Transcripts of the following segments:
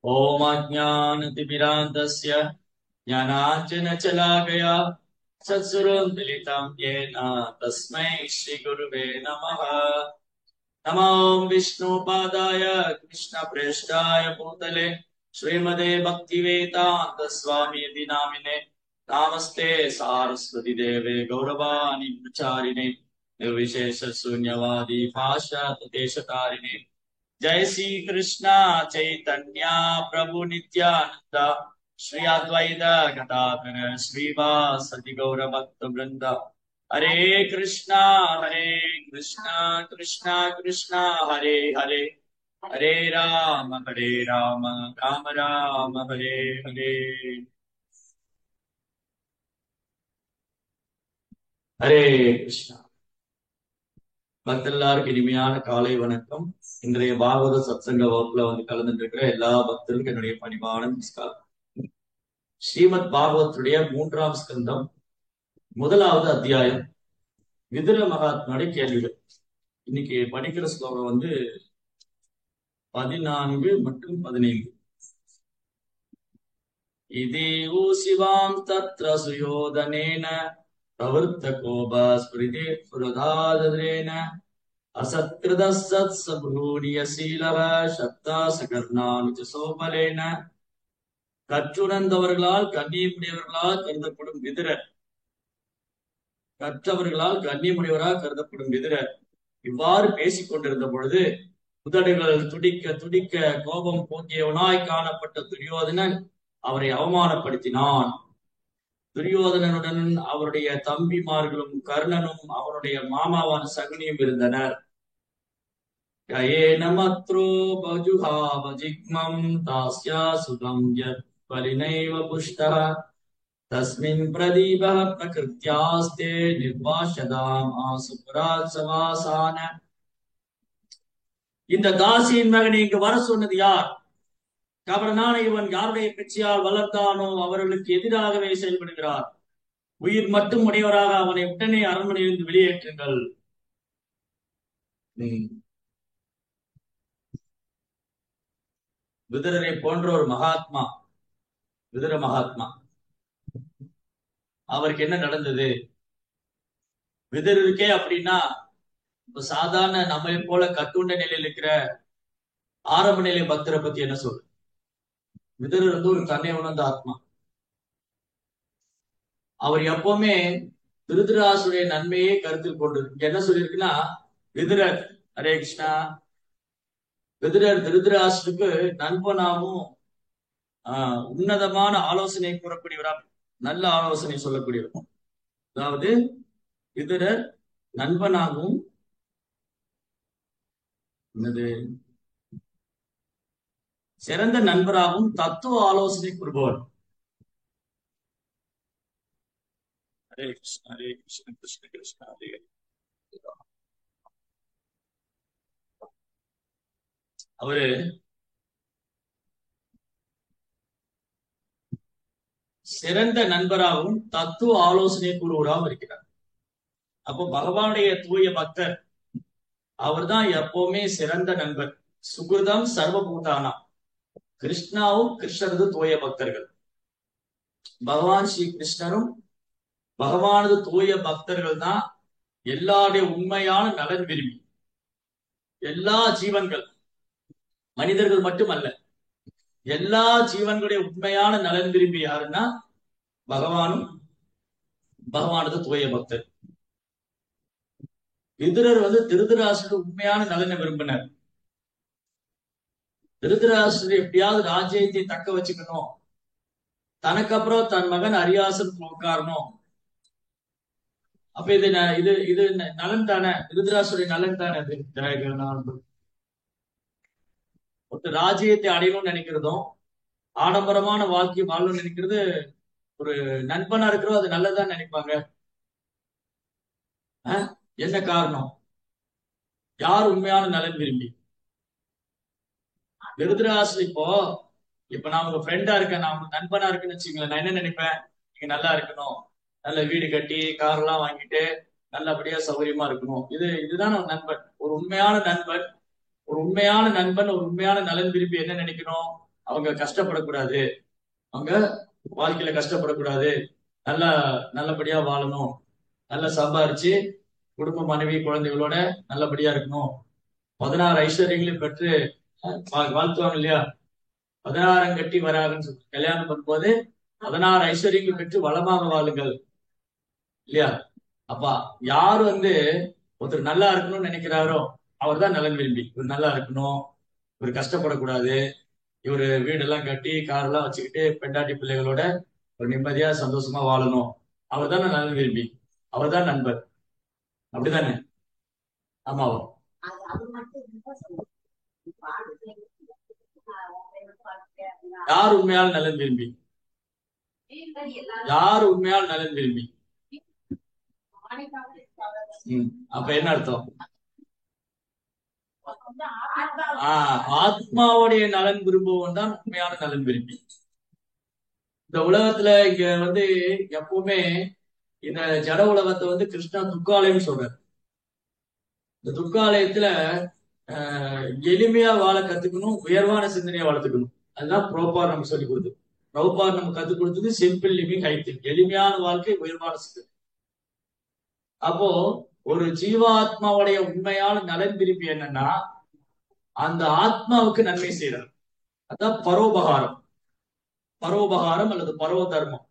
ओम अज्ञानतिमिरान्धस्य ज्ञानाञ्जनशलाकया चक्षुरुन्मीलितं येन तस्मै श्रीगुरुवे नमः। नमो विष्णुपादाय कृष्णप्रेष्ठाय भूतले श्रीमते भक्तिवेदान्त स्वामी नामिने नामस्ते सारस्वती देवे गौरवाणी प्रचारिणे निर्विशेष शून्यवादी पाश्चात्य देशतारिणे। जय श्री कृष्णा चैतन्य प्रभु नित्यानंद श्री अद्वैत गदाधर श्रीवासदि गौर भक्त वृंद। हरे कृष्णा कृष्णा कृष्णा हरे हरे, हरे राम राम राम हरे हरे। हरे कृष्णा। பக்தர்களுக்கு இனிமையான காலை வணக்கம். இன்றைய பாகவத சத்சங்க வகுப்புல கலந்துட்டு இருக்கிற எல்லா பக்தர்களுக்கும் என்னுடைய பணிவான நமஸ்காரம். ஸ்ரீமத் பாகவத்துடைய 3ஆம் ஸ்கந்தம் 1வது அத்தியாயம் விதுர மகாத்மாவுடைய கேள்விகள். இன்னைக்கு படிக்கிற ஸ்லோகம் 14 மற்றும் 15. இதே ஊசிவாம் தத்ர சுயோதனேன பிரவர்த்த கோபா ஸ்மிருதே புரதாதரேன असत्कृतसत् சபூனியசீலவ சப்தா சகர்ணானுஜ சோபலேன. கற்றுணர்ந்தவர்களால் கண்ணியமுடையவர்களால் கருதப்படும் விதுரர், கற்றவர்களால் கண்ணியமுடையவரால் கருதப்படும் விதுரர் இவ்வாறு பேசிக் கொண்டிருந்த பொழுது உதடுகள் துடிக்க துடிக்க கோபம் போக்கியவனாய் காணப்பட்ட துரியோதனன் அவரை அவமானப்படுத்தினான். துரியோதனனுடன் அவருடைய தம்பிமார்களும் கர்ணனும் அவனுடைய மாமாவான சகுனியும் இருந்தனர். கயேனமத்ரோ பஜுஹாவஜிக்மம் தாஸ்யா சுகம் யத் பலினைவ புஷ்டः தஸ்மின் பிரதீபः பிரகிருத்யாஸ்தே நிர்வாஷதாம் ஆசுபராத்சவாசான. இந்த தாசியின் மகனை இங்கு வர சொன்னது யார்? கபரனான இவன் யாருடைய பிச்சையால் வளர்த்தானோ அவர்களுக்கு எதிராகவே செயல்படுகிறார். உயிர் மட்டும் உடையவராக அவனை உடனே அரண்மனையிலிருந்து வெளியேற்றுங்கள். விதுரரை போன்ற ஒரு மகாத்மா, விதுர மகாத்மா, அவருக்கு என்ன நடந்தது? விதுரருக்கே அப்படின்னா இப்ப சாதாரண நம்மை போல கட்டுண்ட நிலையில் இருக்கிற ஆரம்ப நிலை பக்தரை பத்தி என்ன சொல்லு? விதுரர் ஒரு தன்னை உணர்ந்த ஆத்மா. அவர் எப்பவுமே திருதராசுடைய நன்மையே கருத்தில் கொண்டு என்ன சொல்லியிருக்குன்னா, விதுரர், ஹரே கிருஷ்ணா, விதுரர் திருதராசுக்கு நண்பனாகவும் உன்னதமான ஆலோசனை கூறக்கூடியவரா, நல்ல ஆலோசனை சொல்லக்கூடியவர். அதாவது விதுரர் நண்பனாகவும் சிறந்த நண்பராகவும் தத்துவ ஆலோசனை கூறுபவர். ஹரே கிருஷ்ணா ஹரே கிருஷ்ண கிருஷ்ண கிருஷ்ணா ஹரே ஹரே. அவரு சிறந்த நண்பராகவும் தத்துவ ஆலோசனை கூறுவராகவும் இருக்கிறார். அப்போ பகவானுடைய தூய பக்தர் அவர் தான் எப்பவுமே சிறந்த நண்பர். சுகிருதம் சர்வபூதானா. கிருஷ்ணாவும் கிருஷ்ணரது தூய பக்தர்கள். பகவான் ஸ்ரீ கிருஷ்ணரும் பகவானது தூய பக்தர்கள் தான் எல்லாருடைய உண்மையான நலன் விரும்பி. எல்லா ஜீவன்கள், மனிதர்கள் மட்டுமல்ல, எல்லா ஜீவன்களுடைய உண்மையான நலன் விரும்பி யாருன்னா பகவானும் பகவானது தூய பக்தர். விதுரர் திருதராசனுடைய உண்மையான நலனை விரும்பினர். திருதராசர் எப்படியாவது ராஜ்யத்தை தக்க வச்சுக்கணும், தனக்கு அப்புறம் தன் மகன் அரியாசன் உட்காரணும். அப்ப இது இது இது நலன் தானே, திருதராசுடைய நலன் தானே. அது ஒரு ராஜ்யத்தை அடையணும்னு நினைக்கிறதும் ஆடம்பரமான வாழ்க்கை வாழணும்னு நினைக்கிறது ஒரு நண்பனா இருக்கிறோம், அது நல்லதான் நினைப்பாங்க. என்ன காரணம்? யார் உண்மையான நலன் விரும்பி? திருதராசு இப்ப நான் உங்க ஃப்ரெண்டா இருக்கேன், நான் உங்க நண்பனா இருக்குன்னு வச்சுங்களேன், நான் என்ன நினைப்பேன்? நீங்க நல்லா இருக்கணும், நல்ல வீடு கட்டி கார் எல்லாம் வாங்கிட்டு நல்லபடியா சௌகரியமா இருக்கணும். இதுதான் ஒரு நண்பன். ஒரு உண்மையான நண்பன், ஒரு உண்மையான நண்பன், ஒரு உண்மையான நலன் விரும்பி என்ன நினைக்கணும்? அவங்க கஷ்டப்படக்கூடாது, அவங்க வாழ்க்கையில கஷ்டப்படக்கூடாது, நல்லா நல்லபடியா வாழணும், நல்லா சம்பாரிச்சு குடும்ப மனைவி குழந்தைகளோட நல்லபடியா இருக்கணும், 16 ஐஸ்வர்யங்களையும் பெற்று வாழ்த்துவாங்க இல்லையா? 16 கட்டி வராங்கன்னு சொல்லி கல்யாணம் பண்ணும்போது 16 ஐஸ்வர்யங்கள் பெற்று வளமாக வாழுங்கள் இல்லையா? அப்பா யார் ஒருத்தர் நல்லா இருக்கணும்னு நினைக்கிறாரோ அவர் தான் நலன் விரும்பி. இவர் நல்லா இருக்கணும், இவர் கஷ்டப்படக்கூடாது, இவரு வீடெல்லாம் கட்டி கார் எல்லாம் வச்சுக்கிட்டு பெண்டாட்டி பிள்ளைகளோட ஒரு நிம்மதியா சந்தோஷமா வாழணும், அவர் தானே நலன் விரும்பி, அவர் தான் நண்பர். அப்படிதானே? ஆமாவா? யார் உண்மையால் நலன் விரும்பி? யார் உண்மையால் நலன் விரும்பி? அப்ப என்ன அர்த்தம்? ஆத்மாவுடைய நலன் விரும்புவன் தான் உண்மையான நலன் விரும்பி. இந்த உலகத்துல இங்க எப்பவுமே இந்த ஜட உலகத்தை கிருஷ்ணா துக்காலயம் சொல்றாரு. இந்த துக்காலயத்துல எளிமையா வாழ கத்துக்கணும், உயர்வான சிந்தனையை வளர்த்துக்கணும். அதுதான் பிரபுபார் நமக்கு சொல்லிக் கொடுத்து. பிரபுபார் நமக்கு கத்துக் கொடுத்தது சிம்பிள் லிவிங், ஹை திங்க், எளிமையான வாழ்க்கை, உயர்வான சிந்தனை. அப்போ ஒரு ஜீவாத்மாவுடைய உண்மையான நலன் விரும்பி என்னன்னா அந்த ஆத்மாவுக்கு நன்மை செய்யறார். அதான் பரோபகாரம். பரோபகாரம் அல்லது பரோ தர்மம்.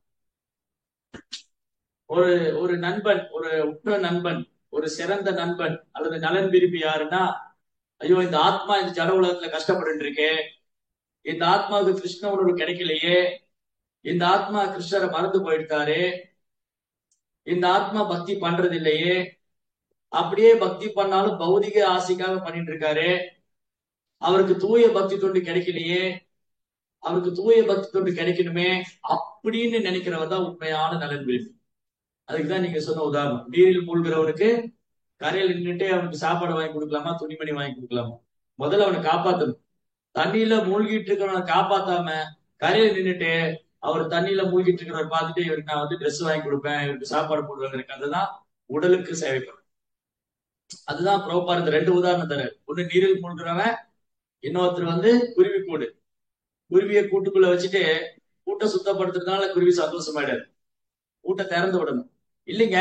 ஒரு ஒரு நண்பன், ஒரு உற்ற நண்பன், ஒரு சிறந்த நண்பன் அல்லது நலன் விரும்பி யாருன்னா, ஐயோ இந்த ஆத்மா இந்த ஜட உலகத்துல கஷ்டப்பட்டு இருக்கே, இந்த ஆத்மாவுக்கு கிருஷ்ண உணர்வு கிடைக்கலையே, இந்த ஆத்மா கிருஷ்ணரை மறந்து போயிட்டாரு, இந்த ஆத்மா பக்தி பண்றது இல்லையே, அப்படியே பக்தி பண்ணாலும் பௌதிக ஆசைக்காக பண்ணிட்டு இருக்காரு, அவருக்கு தூய பக்தி தொண்டு கிடைக்கலையே, அவருக்கு தூய பக்தி தொண்டு கிடைக்கணுமே அப்படின்னு நினைக்கிறவர் தான் உண்மையான நலன் விரும்பி. அதுக்குதான் நீங்க சொன்ன உதாரணம். நீரில் மூழ்கிறவனுக்கு கரையில் நின்றுட்டே அவனுக்கு சாப்பாடு வாங்கி கொடுக்கலாமா, துணிமணி வாங்கி கொடுக்கலாமா? முதல்ல அவனை காப்பாத்தணும். தண்ணியில மூழ்கிட்டு இருக்கிறவனை காப்பாத்தாம கரையில நின்றுட்டு அவர் தண்ணியில மூழ்கிட்டு இருக்கிறவர் பார்த்துட்டு இவருக்கு நான் ட்ரெஸ் வாங்கி கொடுப்பேன், இவருக்கு சாப்பாடு போடுவேங்கிற கதை தான் உடலுக்கு சேவைப்படும். அதுதான் பிரபுபார் இந்த 2 உதாரணம் தர. ஒண்ணு நீரில் மூழ்கிறவன், இன்னொருத்தர் குருவி கூடு. குருவியை கூட்டுக்குள்ள வச்சுட்டு கூட்டை சுத்தப்படுத்துறதுனால குருவி சந்தோஷமாயிடாது, கூட்டை திறந்து விடணும். இல்லைங்க,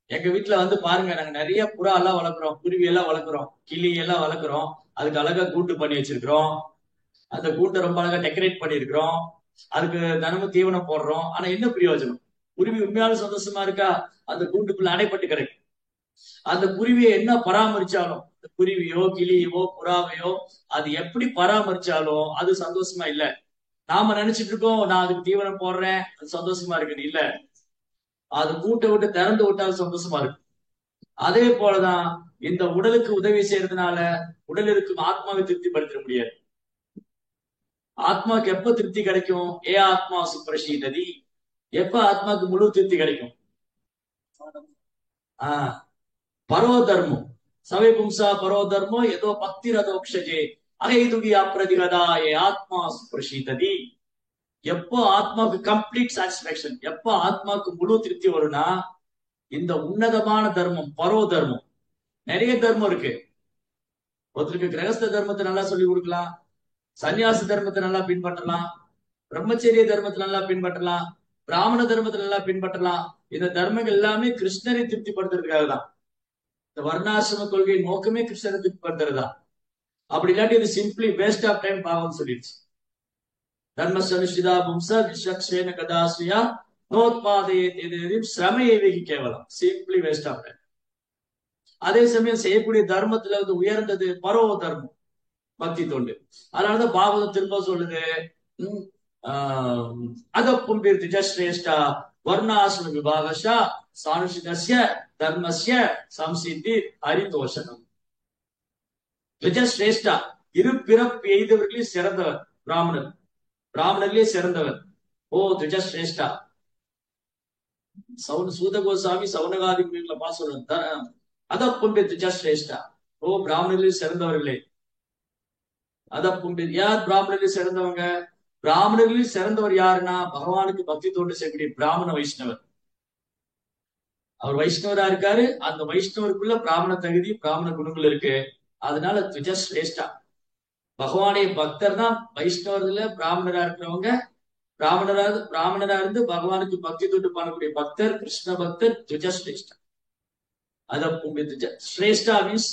எங்க வீட்டுல பாருங்க, நாங்க நிறைய புறா எல்லாம் வளர்க்குறோம், குருவி எல்லாம் வளர்க்குறோம், கிளி எல்லாம் வளர்க்குறோம், அதுக்கு அழகா கூட்டு பண்ணி வச்சிருக்கிறோம், அந்த கூட்டை ரொம்ப அழகா டெக்கரேட் பண்ணிருக்கிறோம், அதுக்கு தினமும் தீவனம் போடுறோம். ஆனா என்ன பிரயோஜனம்? குருவி உண்மையாலும் சந்தோஷமா இருக்கா? அந்த கூட்டுக்குள்ள அடைப்பட்டு கிடக்கு. அந்த குருவியை என்ன பராமரிச்சாலும், குருவியோ கிளியோ புறாவையோ அது எப்படி பராமரிச்சாலும் அது சந்தோஷமா இல்ல. நாம நினைச்சிட்டு இருக்கோம் நான் அதுக்கு தீவனம் போடுறேன் அது சந்தோஷமா இருக்குன்னு. இல்ல, அது கூட்டை விட்டு திறந்து விட்டால் சந்தோஷமா இருக்கு. அதே போலதான் இந்த உடலுக்கு உதவி செய்யறதுனால உடல் இருக்கும் ஆத்மாவை திருப்திப்படுத்த முடியாது. ஆத்மாவுக்கு எப்ப திருப்தி கிடைக்கும்? ஆத்மா சுப்ரசீததி. எப்ப ஆத்மாவுக்கு முழு திருப்தி கிடைக்கும்? பரோ தர்மம் சவை பும்சா பரோ தர்மம் ஏதோ பக்தி ரதோக்ஷஜே அகைதுகியா பிரதிகதா ஆத்மா சுப்ரசீததி. எப்போ ஆத்மாவுக்கு கம்ப்ளீட் சாட்டிஸ்பாக்சன், எப்போ ஆத்மாவுக்கு முழு திருப்தி வரும்னா இந்த உன்னதமான தர்மம் பரோ தர்மம். நிறைய தர்மம் இருக்கு. ஒருத்தருக்கு கிரகஸ்த தர்மத்தை நல்லா சொல்லி கொடுக்கலாம், சன்னியாச தர்மத்தை நல்லா பின்பற்றலாம், பிரம்மச்சரிய தர்மத்தை நல்லா பின்பற்றலாம், பிராமண தர்மத்தை நல்லா பின்பற்றலாம். இந்த தர்மங்கள் எல்லாமே கிருஷ்ணரை திருப்திப்படுத்துறதுக்காக தான். இந்த வர்ணாசிரம கொள்கையின் நோக்கமே கிருஷ்ணரை திருப்திப்படுத்துறதா. அப்படி இல்லாட்டி இது சிம்பிளி வேஸ்ட் ஆஃப் டைம் பாவம் சொல்லிடுச்சு. தர்ம சனுஷிதா பும்ச விஸ்வக்ஷேன கதாஸ்வியா நோத்பாதையை சிரமையை கேவலம், சிம்பிளி வேஸ்ட் ஆஃப் டைம். அதே சமயம் செய்யக்கூடிய தர்மத்துல உயர்ந்தது பரோ தர்மம், பக்தி தொண்டு. அதனாலதான் பாகவதம் திரும்ப சொல்லுது, அதப்பும் ஸ்ரேஷ்டா வர்ணாசிரம விபாகஷா சானுஷிதஸ்ய தர்மஸ்ய சம்சித்தி ஹரிதோஷனம். ஸ்ரேஷ்டா, இரு பிறப்பு எய்தவர்களே சிறந்தவர் பிராமணர், பிராமணர்களே சிறந்தவர். ஓ துஜஸ்ரேஷ்டா. சூத கோசாமி சவுனகாதி சொல்ற அதப்பும் துஜஸ்ரேஷ்டா. ஓ பிராமணர்களே சிறந்தவர்களே. அதப்பும் யார் பிராமணர்களே சிறந்தவங்க? பிராமணர்களில் சிறந்தவர் யாருன்னா பகவானுக்கு பக்தி தோண்டு செய்யக்கூடிய பிராமண வைஷ்ணவர். அவர் வைஷ்ணவரா இருக்காரு, அந்த வைஷ்ணவருக்குள்ள பிராமண தகுதி பிராமண குணங்கள் இருக்கு. அதனால துஜஸ்ரேஷ்டா. பகவானுடைய பக்தர் தான் வைஷ்ணவர்ல பிராமணரா இருக்கிறவங்க. பிராமணரா இருந்து பகவானுக்கு பக்தி தொண்டு பண்ணக்கூடிய பக்தர் கிருஷ்ண பக்தர் துஜஸ்ரேஷ்டா. அத ஸ்ரேஷ்டா means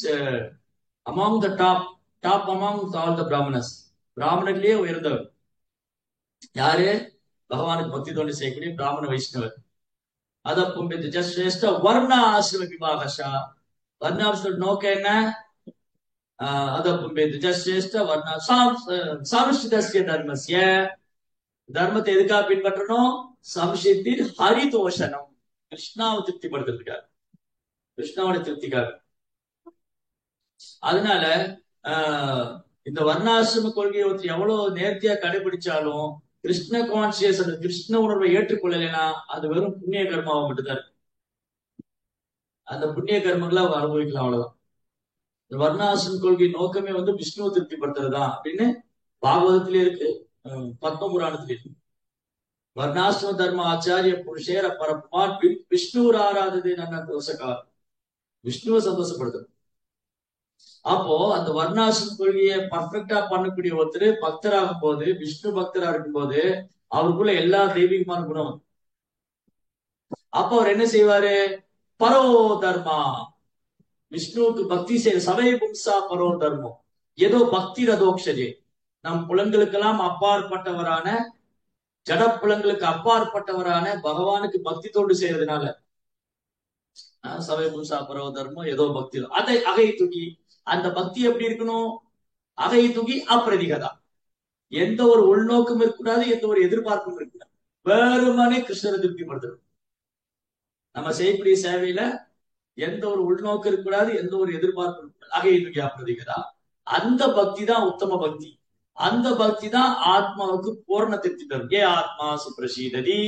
among the top among all the brahmins. பிராமணர்களே உயர்ந்தவர் யாரு? பகவானுக்கு பக்தி தொண்டு செய்யக்கூடிய பிராமண வைஷ்ணவர். அத ஜஸ்ரேஷ்ட வர்ண ஆசிரம விபாகஷா. வர்ணாசிரம நோக்கம் என்ன? அத ஜஸ்ரேஷ்ட வர்ண சாம்ஸ்கிருதஸ்ய தர்மஸ்ய. தர்மத்தை எதுக்காக பின்பற்றணும்? சம்சித்தி ஹரிதோஷனம், கிருஷ்ணாவை திருப்திப்படுத்துறதுக்காக, கிருஷ்ணாவோட திருப்திக்காக. அதனால இந்த வர்ணாசிரம கொள்கையை ஒருத்தர் எவ்வளவு நேர்த்தியா கடைபிடிச்சாலும் கிருஷ்ண கான்சியஸ், அந்த கிருஷ்ண உணர்வை ஏற்றுக்கொள்ளலைன்னா அது வெறும் புண்ணிய கர்மாவை மட்டும்தான் இருக்கு. அந்த புண்ணிய கர்மங்களை அவங்க அனுபவிக்கலாம், அவ்வளவுதான். இந்த வர்ணாசிரம கொள்கை நோக்கமே விஷ்ணுவை திருப்திப்படுத்துறதுதான் அப்படின்னு பாகவதத்திலே இருக்கு, பத்ம புராணத்திலே இருக்கு. வர்ணாசிரம தர்ம ஆச்சாரிய புருஷேர பரப்புமான் விஷ்ணு ஆராதது நல்ல தோசக்கார். விஷ்ணுவை சந்தோஷப்படுத்துறது. அப்போ அந்த வர்ணாசிரம கொள்கையை பர்ஃபெக்டா பண்ணக்கூடிய ஒருத்தர் பக்தராகும் போது, விஷ்ணு பக்தரா இருக்கும் போது அவருக்குள்ள எல்லா தெய்வீகமான குணம். அப்போ அவர் என்ன செய்வாரு? பரோ தர்மா, விஷ்ணுவுக்கு பக்தி செய்ய சபை பும்சா பரோ தர்மம். ஏதோ பக்தி ரதோக்ஷஜே, நம் புலன்களுக்கெல்லாம் அப்பாற்பட்டவரான, ஜட புலன்களுக்கு அப்பாற்பட்டவரான பகவானுக்கு பக்தி தொண்டு செய்யறதுனால சபை பும்சா பரோ தர்மம் ஏதோ பக்தி. அதை அகை தூக்கி, அந்த பக்தி எப்படி இருக்கணும்? அகை தூக்கி அப்பிரதிகதா, எந்த ஒரு உள்நோக்கம் இருக்கக்கூடாது, எந்த ஒரு எதிர்பார்ப்பும் இருக்கக்கூடாது. வெறுமனே கிருஷ்ணரை திருப்திப்படுத்தணும். நம்ம செய்யக்கூடிய சேவையில எந்த ஒரு உள்நோக்கம் இருக்கக்கூடாது, எந்த ஒரு எதிர்பார்ப்பு இருக்கக்கூடாது. அகை தூக்கி அப்பிரதிகதா, அந்த பக்தி தான் உத்தம பக்தி. அந்த பக்தி தான் ஆத்மாவுக்கு பூர்ண திருப்தி தரும். ஏ ஆத்மா சுப்ரசீததி.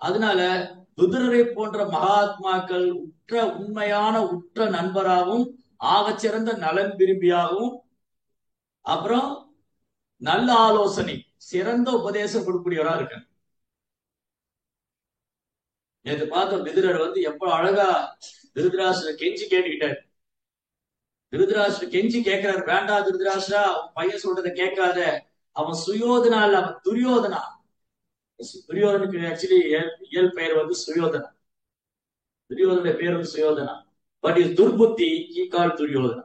அதனால விதுரரை போன்ற மகாத்மாக்கள் உண்மையான உற்ற நண்பராகவும், ஆகச்சிறந்த நலன் விரும்பியாகவும், அப்புறம் நல்ல ஆலோசனை, சிறந்த உபதேசம் கொடுக்கக்கூடியவரா இருக்க. நேற்று பார்த்தோம், விதுரர் எவ்வளவு அழகா திருதராஷ்டிர கெஞ்சி கேட்டுக்கிட்டாரு. திருதராஷ்டிர கெஞ்சி கேட்கிறாரு, வேண்டா திருதராஷ்டிரா, அவன் பையன் சொல்றதை கேட்காத, அவன் சுயோதனா இல்ல, அவன் துரியோதனா. துரியோதனுக்கு ஆக்சுவலி இயல் பெயர் சுயோதனா. துரியோதனுடைய பேர் சுயோதனா. பட் இஸ் துர்புத்தி, ஹி கால் துரியோதனா.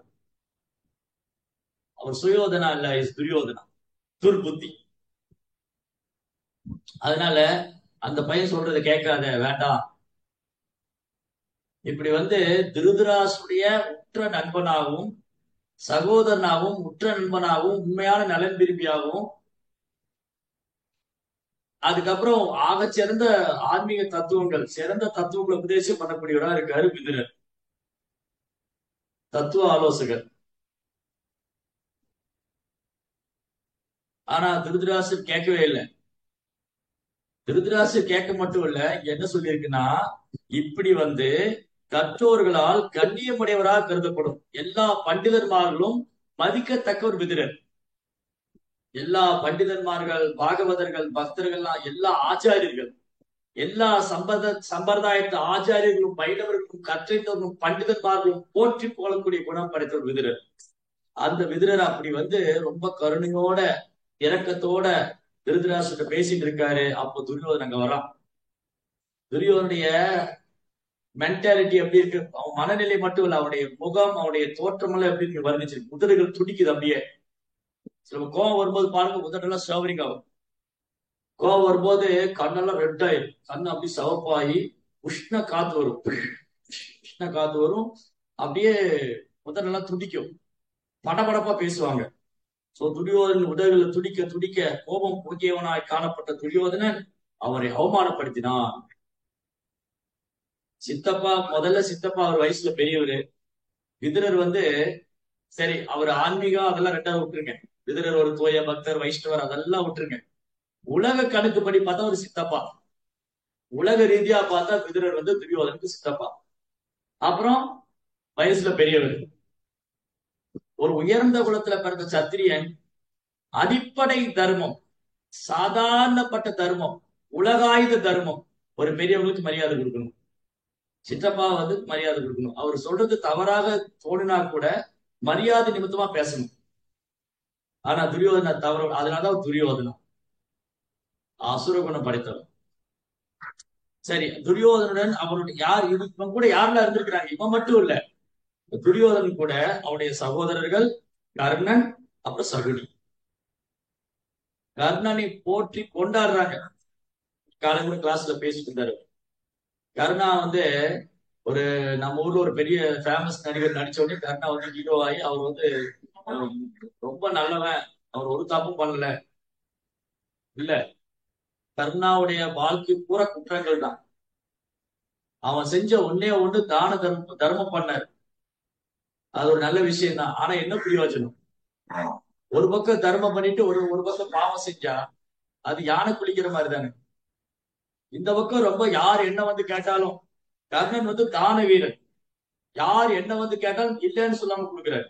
அவர் சுயோதனா இல்ல, இஸ் துரியோதனா, துர்புத்தி. அதனால அந்த பையன் சொல்றதை கேட்காத, வேண்டாம். இப்படி திருதராசுடைய உற்ற நண்பனாகவும், சகோதரனாகவும், உற்ற நண்பனாகவும், உண்மையான நலன் விரும்பியாகவும், அதுக்கப்புறம் ஆக சிறந்த ஆன்மீக தத்துவங்கள், சிறந்த தத்துவங்களை உபதேசம் பண்ணக்கூடியவரா இருக்காரு விதுரர், தத்துவ ஆலோசகர். ஆனா திருதராசர் கேட்கவே இல்லை. திருதராசர் கேட்க மட்டும் இல்ல, என்ன சொல்லியிருக்குன்னா, இப்படி கற்றோர்களால் கண்ணியமுடையவராக கருதப்படும் எல்லா பண்டிதர்மார்களும் மதிக்கத்தக்கவர் விதுரர். எல்லா பண்டிதர்மார்கள், பாகவதர்கள், பக்தர்கள்லாம், எல்லா ஆச்சாரியர்கள், எல்லா சம்பிரதாயத்து ஆச்சாரியர்களும், பைரவர்களும், கற்றைத்தவர்களும், பண்டிதர்மார்களும் போற்றி போகக்கூடிய குணம் படைத்தவர் விதுரர். அந்த விதுரர் அப்படி ரொம்ப கருணையோட, இரக்கத்தோட திருதராசர்கிட்ட பேசிட்டு இருக்காரு. அப்போ துரியோதன் அங்க வரான். துரியோதனுடைய மென்டாலிட்டி எப்படி இருக்கு, அவன் மனநிலை மட்டும் இல்ல, அவனுடைய முகம், அவனுடைய தோற்றம் எல்லாம் எப்படி இருக்கு வர்ணிச்சிருக்கு. உதடுகள் துடிக்குது அப்படியே. சில கோவம் வரும்போது பாருங்க, உதடெல்லாம் ஷவரிங் ஆகும். கோவம் வரும்போது கண்ணெல்லாம் ரெட் ஆயிரும், கண்ணு அப்படி சவப்பாயி உஷ்ண காத்து வரும், உஷ்ண காத்து வரும், அப்படியே உதடெல்லாம் துடிக்கும், படபடப்பா பேசுவாங்க. சோ துரியோதனன் உதடுகள் துடிக்க துடிக்க கோபம் பொங்கியவனாய் காணப்பட்ட துரியோதனன் அவரை அவமானப்படுத்தினான். சித்தப்பா அவர் வயசுல பெரியவரு. விதுரர் சரி, அவர் ஆன்மீகம் அதெல்லாம் ரெண்டாவது விட்டுருங்க. விதுரர் ஒரு தூய பக்தர், வைஷ்ணவர், அதெல்லாம் விட்டுருங்க. உலக கணக்குப்படி பார்த்தா ஒரு சித்தப்பா, உலக ரீதியா பார்த்தா விதுரர் துரியோதனுக்கு சித்தப்பா. அப்புறம் வயசுல பெரியவர், ஒரு உயர்ந்த குலத்துல பிறந்த சத்திரியன். அடிப்படை தர்மம், சாதாரணப்பட்ட தர்மம், உலகாயுத தர்மம், ஒரு பெரியவங்களுக்கு மரியாதை கொடுக்கணும். சித்தப்பா மரியாதை கொடுக்கணும். அவர் சொல்றது தவறாக தோணினா கூட மரியாதை நிமித்தமா பேசணும். ஆனா துரியோதன தவறு, அதனாலதான் துரியோதனம் அசுர குணம் படைத்தவன். சரி, துரியோதனுடன் அவருடைய யார் இவன் கூட யாரெல்லாம் இருந்திருக்கிறாங்க? இவன் மட்டும் இல்ல, துரியோதனன் கூட அவனுடைய சகோதரர்கள் கர்ணன், அப்புறம் சகுனி. கர்ணனை போற்றி கொண்டாடுறாங்க. காலையில கிளாஸ்ல பேசிட்டு இருந்தாரு. கர்ணா வந்து ஒரு நம்ம ஊர்ல ஒரு பெரிய ஃபேமஸ் நடிகர் நடிச்ச உடனே கர்ணா வந்து ஹீரோ ஆகி அவர் வந்து அஹ், ரொம்ப நல்லவன், அவர் ஒரு தப்பும் பண்ணல. இல்ல, கர்ணாவுடைய வாழ்க்கை பூரா குற்றங்கள் தான். அவன் செஞ்ச ஒன்னே ஒண்ணு தான தர்மம் பண்ணார். அது ஒரு நல்ல விஷயம் தான். ஆனா என்ன பிரயோஜனம்? ஒரு பக்கம் தர்மம் பண்ணிட்டு ஒரு ஒரு பக்கம் பாவம் செஞ்சா அது யானை குளிக்கிற மாதிரி தானே. இந்த பக்கம் ரொம்ப யார் என்ன வந்து கேட்டாலும், கர்ணன் வந்து தான வீரன், யார் என்ன வந்து கேட்டாலும் இல்லைன்னு சொல்லாம கொடுக்குறாரு.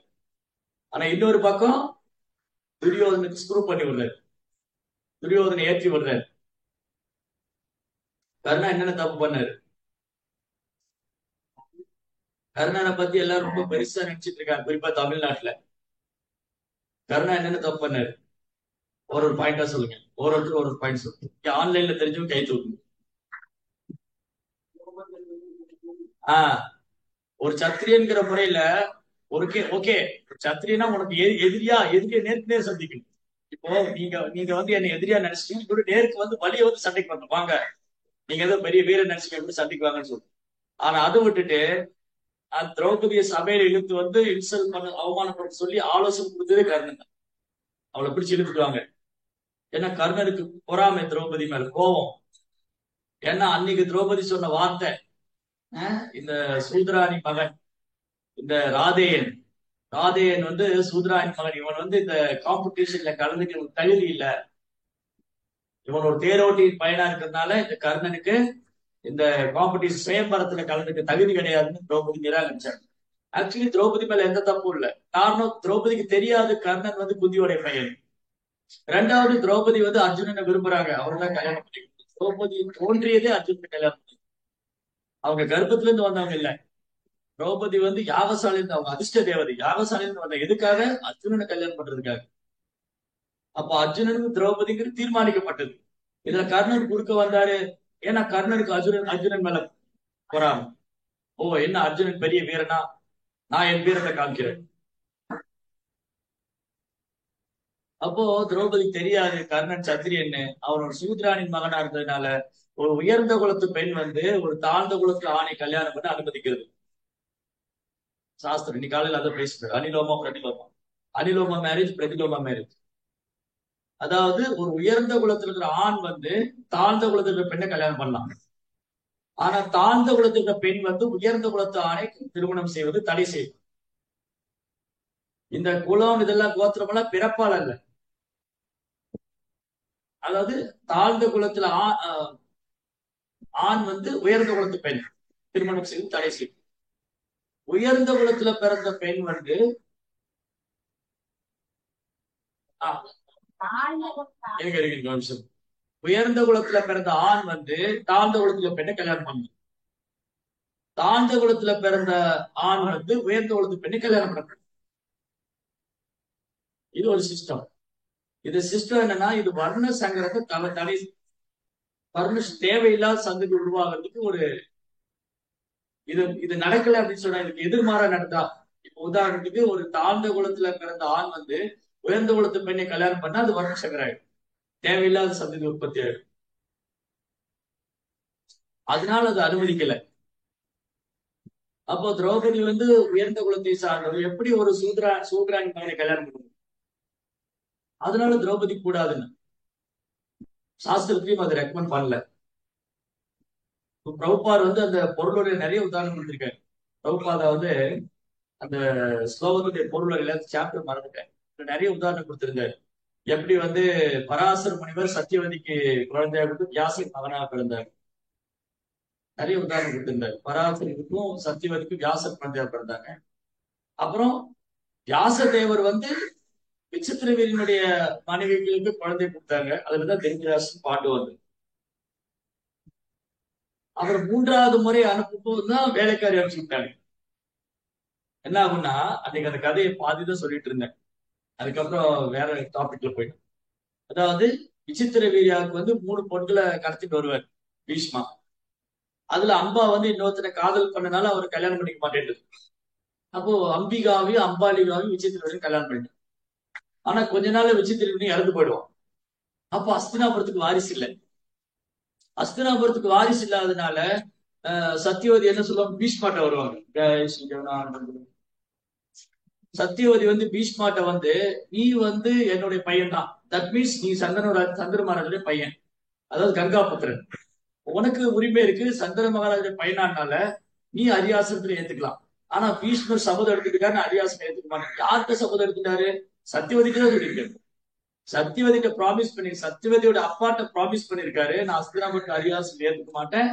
ஆனா இன்னொரு பக்கம் துரியோதனுக்கு ஸ்க்ரூ பண்ணி விடுறாரு, துரியோதனை ஏற்றி விடுறாரு. கர்ணன் என்னென்ன தப்பு பண்ணாரு? கர்ணனை பத்தி எல்லாரும் ரொம்ப பெருசா நினைச்சிட்டு இருக்காங்க, குறிப்பா தமிழ்நாட்டுல. கர்ணன் என்னென்ன தப்பு பண்ணாரு? ஒரு ஒரு பாயிண்டா சொல்லுங்க. ஒருத்தருக்கு ஒரு பாயிண்ட் சொல்லுங்க. ஆன்லைன்ல தெரிஞ்சவங்க கை தூக்குங்க. ஆஹ் ஒரு சத்திரியன்கிற முறையில ஓகே ஓகே, சத்திரியனா உனக்கு எதிரியை நேருக்கு நேர் சந்திக்கணும். இப்போ நீங்க நீங்க வந்து என்ன எதிரியா நினைச்சீங்க, இப்படி நேருக்கு வந்து வழிய வந்து சண்டைக்கு வரணும். வாங்க, நீங்க ஏதோ பெரிய வீரன் நினைச்சீங்க, எப்படி சண்டைக்கு வாங்கன்னு சொல்லு. ஆனா அதை விட்டுட்டு திரௌபதியை சபையில இழுத்து வந்து இன்சல்ட் பண்ண, அவமானப்படுத்த சொல்லி ஆலோசனை கொடுத்ததே கர்ணன் தான். அவளை பிடிச்சு இழுத்துக்குவாங்க. ஏன்னா கர்ணனுக்கு பொறாமை, திரௌபதி மேல கோபம். ஏன்னா அன்னைக்கு திரௌபதி சொன்ன வார்த்தை, இந்த சூத்ராணி மகன், இந்த ராதேயன், ராதேயன் வந்து சூத்ராணி மகன், இவன் வந்து இந்த காம்படிஷன்ல கலந்துக்க தகுதி இல்ல, இவன் ஒரு தேரோட்டி பையனா இருக்கிறதுனால இந்த கர்ணனுக்கு இந்த காம்படிஷன் சுயம்பரத்துல கலந்துக்க தகுதி கிடையாதுன்னு திரௌபதி நிராகரிச்சாங்க. ஆக்சுவலி திரௌபதி மேல எந்த தப்பும் இல்ல. காரணம், திரௌபதிக்கு தெரியாது கர்ணன் வந்து குந்தியோடைய பையன். ரெண்டாவது, திரௌபதி வந்து அர்ஜுனனை விரும்புறாங்க, அவர்தான் கல்யாணம் பண்ணி. திரௌபதி தோன்றியதே அர்ஜுனனை கல்யாணம் பண்ணி, அவங்க கர்ப்பத்துல இருந்து வந்தவங்க இல்ல. திரௌபதி வந்து யாகசாலையில இருந்து, அவங்க அதிர்ஷ்ட தேவதை, யாகசாலையில இருந்து வந்த எதுக்காக? அர்ஜுனனை கல்யாணம் பண்றதுக்காக. அப்ப அர்ஜுனனுக்கு திரௌபதிங்கிறது தீர்மானிக்கப்பட்டது. இதுல கர்ணன் குறுக்க வந்தாரு. ஏன்னா கர்ணனுக்கு அர்ஜுனன் மேல பொறாமை. ஓ, என்ன அர்ஜுனன் பெரிய வீரனா, நான் என் வீரத்தை காமிக்கிறேன். அப்போ திரௌபதி தெரியாது கர்ணன் சத்திரியன்னு. அவன் ஒரு சூத்ரானின் மகனா இருந்ததுனால ஒரு உயர்ந்த குலத்து பெண் வந்து ஒரு தாழ்ந்த குலத்து ஆணை கல்யாணம் பண்ண அனுமதிக்கிறது சாஸ்திரம். இன்னைக்கு காலையில் அதை பேசுறது, அனிலோமா பிரதிலோமா. அனிலோமா மேரேஜ், பிரதிலோமா மேரேஜ். அதாவது ஒரு உயர்ந்த குலத்துல இருக்கிற ஆண் வந்து தாழ்ந்த குலத்துல இருக்கிற பெண்ணை கல்யாணம் பண்ணலாம். ஆனா தாழ்ந்த குலத்துல இருக்கிற பெண் வந்து உயர்ந்த குலத்து ஆணை திருமணம் செய்வது தடை செய்யும். இந்த குலம் இதெல்லாம் கோத்திரம் எல்லாம் பிறப்பால் அல்ல. அதாவது தாழ்ந்த குலத்துல ஆண் வந்து உயர்ந்த குலத்து பெண் திருமணம் செய்து தடை செய்யும். உயர்ந்த குலத்துல பிறந்த பெண் வந்து நிமிஷம், உயர்ந்த குலத்துல பிறந்த ஆண் வந்து தாழ்ந்த குலத்துல பெண்ணை கல்யாணம் பண்ணணும். தாழ்ந்த குலத்துல பிறந்த ஆண் வந்து உயர்ந்த குலத்து பெண்ணை கல்யாணம் பண்ணணும். இது ஒரு சிஸ்டம். இது சிஸ்டம் என்னன்னா, இது வர்ண சங்கரத்தை தடை, வர்ண தேவையில்லாத சந்ததி உருவாகிறதுக்கு ஒரு, இது இது நடக்கல அப்படின்னு சொன்னா இதுக்கு எதிர்மாறா நடந்தா. இப்ப உதாரணத்துக்கு ஒரு தாழ்ந்த குலத்துல பிறந்த ஆண் வந்து உயர்ந்த குலத்து பெண்ணை கல்யாணம் பண்ணா அது வர்ண சங்கரம் ஆயிடும், தேவையில்லாத சந்ததி உற்பத்தி ஆயிடும். அதனால அது அனுமதிக்கல. அப்போ திரௌபதி வந்து உயர்ந்த குலத்தை சார்ந்தவர், எப்படி ஒரு சூத்ராணி மகனை கல்யாணம் பண்ணுவாங்க? அதனால திரௌபதி கூடாதுன்னு சாஸ்திரத்தையும் அதை ரெக்கமெண்ட் பண்ணல. பிரபுபார் வந்து அந்த பொருளுடைய நிறைய உதாரணம் கொடுத்திருக்காரு. பிரபுபாதா வந்து அந்த ஸ்லோகத்துடைய பொருளுடைய சாப்டர் மறந்துட்டேன், நிறைய உதாரணம் கொடுத்திருந்தாரு. எப்படி வந்து பராசர முனிவர் சத்தியவதிக்கு குழந்தையா கொடுத்து வியாசன் மகனாக பிறந்தார். நிறைய உதாரணம் கொடுத்திருந்தார். பராசரனுக்கும் சத்தியவதிக்கும் வியாசர் குழந்தையா பிறந்தாங்க. அப்புறம் வியாச தேவர் வந்து விசித்திரவீரனுடைய மனைவிகளுக்கு குழந்தை கொடுத்தாங்க. அதுலதான் தென்கிராசன் பாண்டு வந்து. அவர் மூன்றாவது முறை அனுப்பும் போதுதான் வேலைக்காரி அனுப்பிச்சு விட்டாங்க. என்ன ஆகும்னா, அன்னைக்கு அந்த கதையை பாதிதான் சொல்லிட்டு இருந்தேன். அதுக்கப்புறம் வேற டாபிக்ல போயிட்டேன். அதாவது விசித்திர வீரியாவுக்கு வந்து 3 பொண்களை கடத்திட்டு வருவார் பீஷ்மா. அதுல அம்பா வந்து இன்னொருத்தனை காதல் பண்ணனால அவர் கல்யாணம் பண்ணிக்க மாட்டேன். அப்போ அம்பிகாவையும் அம்பாலிகாவையும் விசித்திரவீரன் கல்யாணம் பண்ணிட்டான். ஆனா கொஞ்ச நாள் விசித்திரவீரன் இறந்து போயிடுவான். அப்போ அஸ்தினாபுரத்துக்கு வாரிசு இல்லை. அஸ்தினாபுரத்துக்கு வாரிசு இல்லாதனால சத்தியவதி என்ன சொல்லுவாங்க, பீஷ்மாட்ட வருவாங்க. சத்தியவதி வந்து பீஷ்மாட்ட வந்து, நீ வந்து என்னுடைய பையன் தான், தட் மீன்ஸ் நீ சந்திர மகாராஜுடைய பையன், அதாவது கங்காபுத்திரன். உனக்கு உரிமை இருக்கு, சந்திர மகாராஜுடைய பையனானால நீ அரியாசனத்துல ஏத்துக்கலாம். ஆனா பீஷ்மர் சபதம் எடுத்துக்கிட்டாரு, அரியாசனம் ஏத்துக்க மாட்டேன். யார்கிட்ட சபதம் எடுத்துட்டாரு? சத்தியவதிக்கு தான் சொல்லியிருக்காரு. சத்தியவதிட்ட ப்ராமிஸ் பண்ணி, சத்தியவதியோட அப்பாட்ட ப்ராமிஸ் பண்ணிருக்காரு, நான் அஸ்தினாபுரத்து அரியாசனம் ஏத்துக்க மாட்டேன்,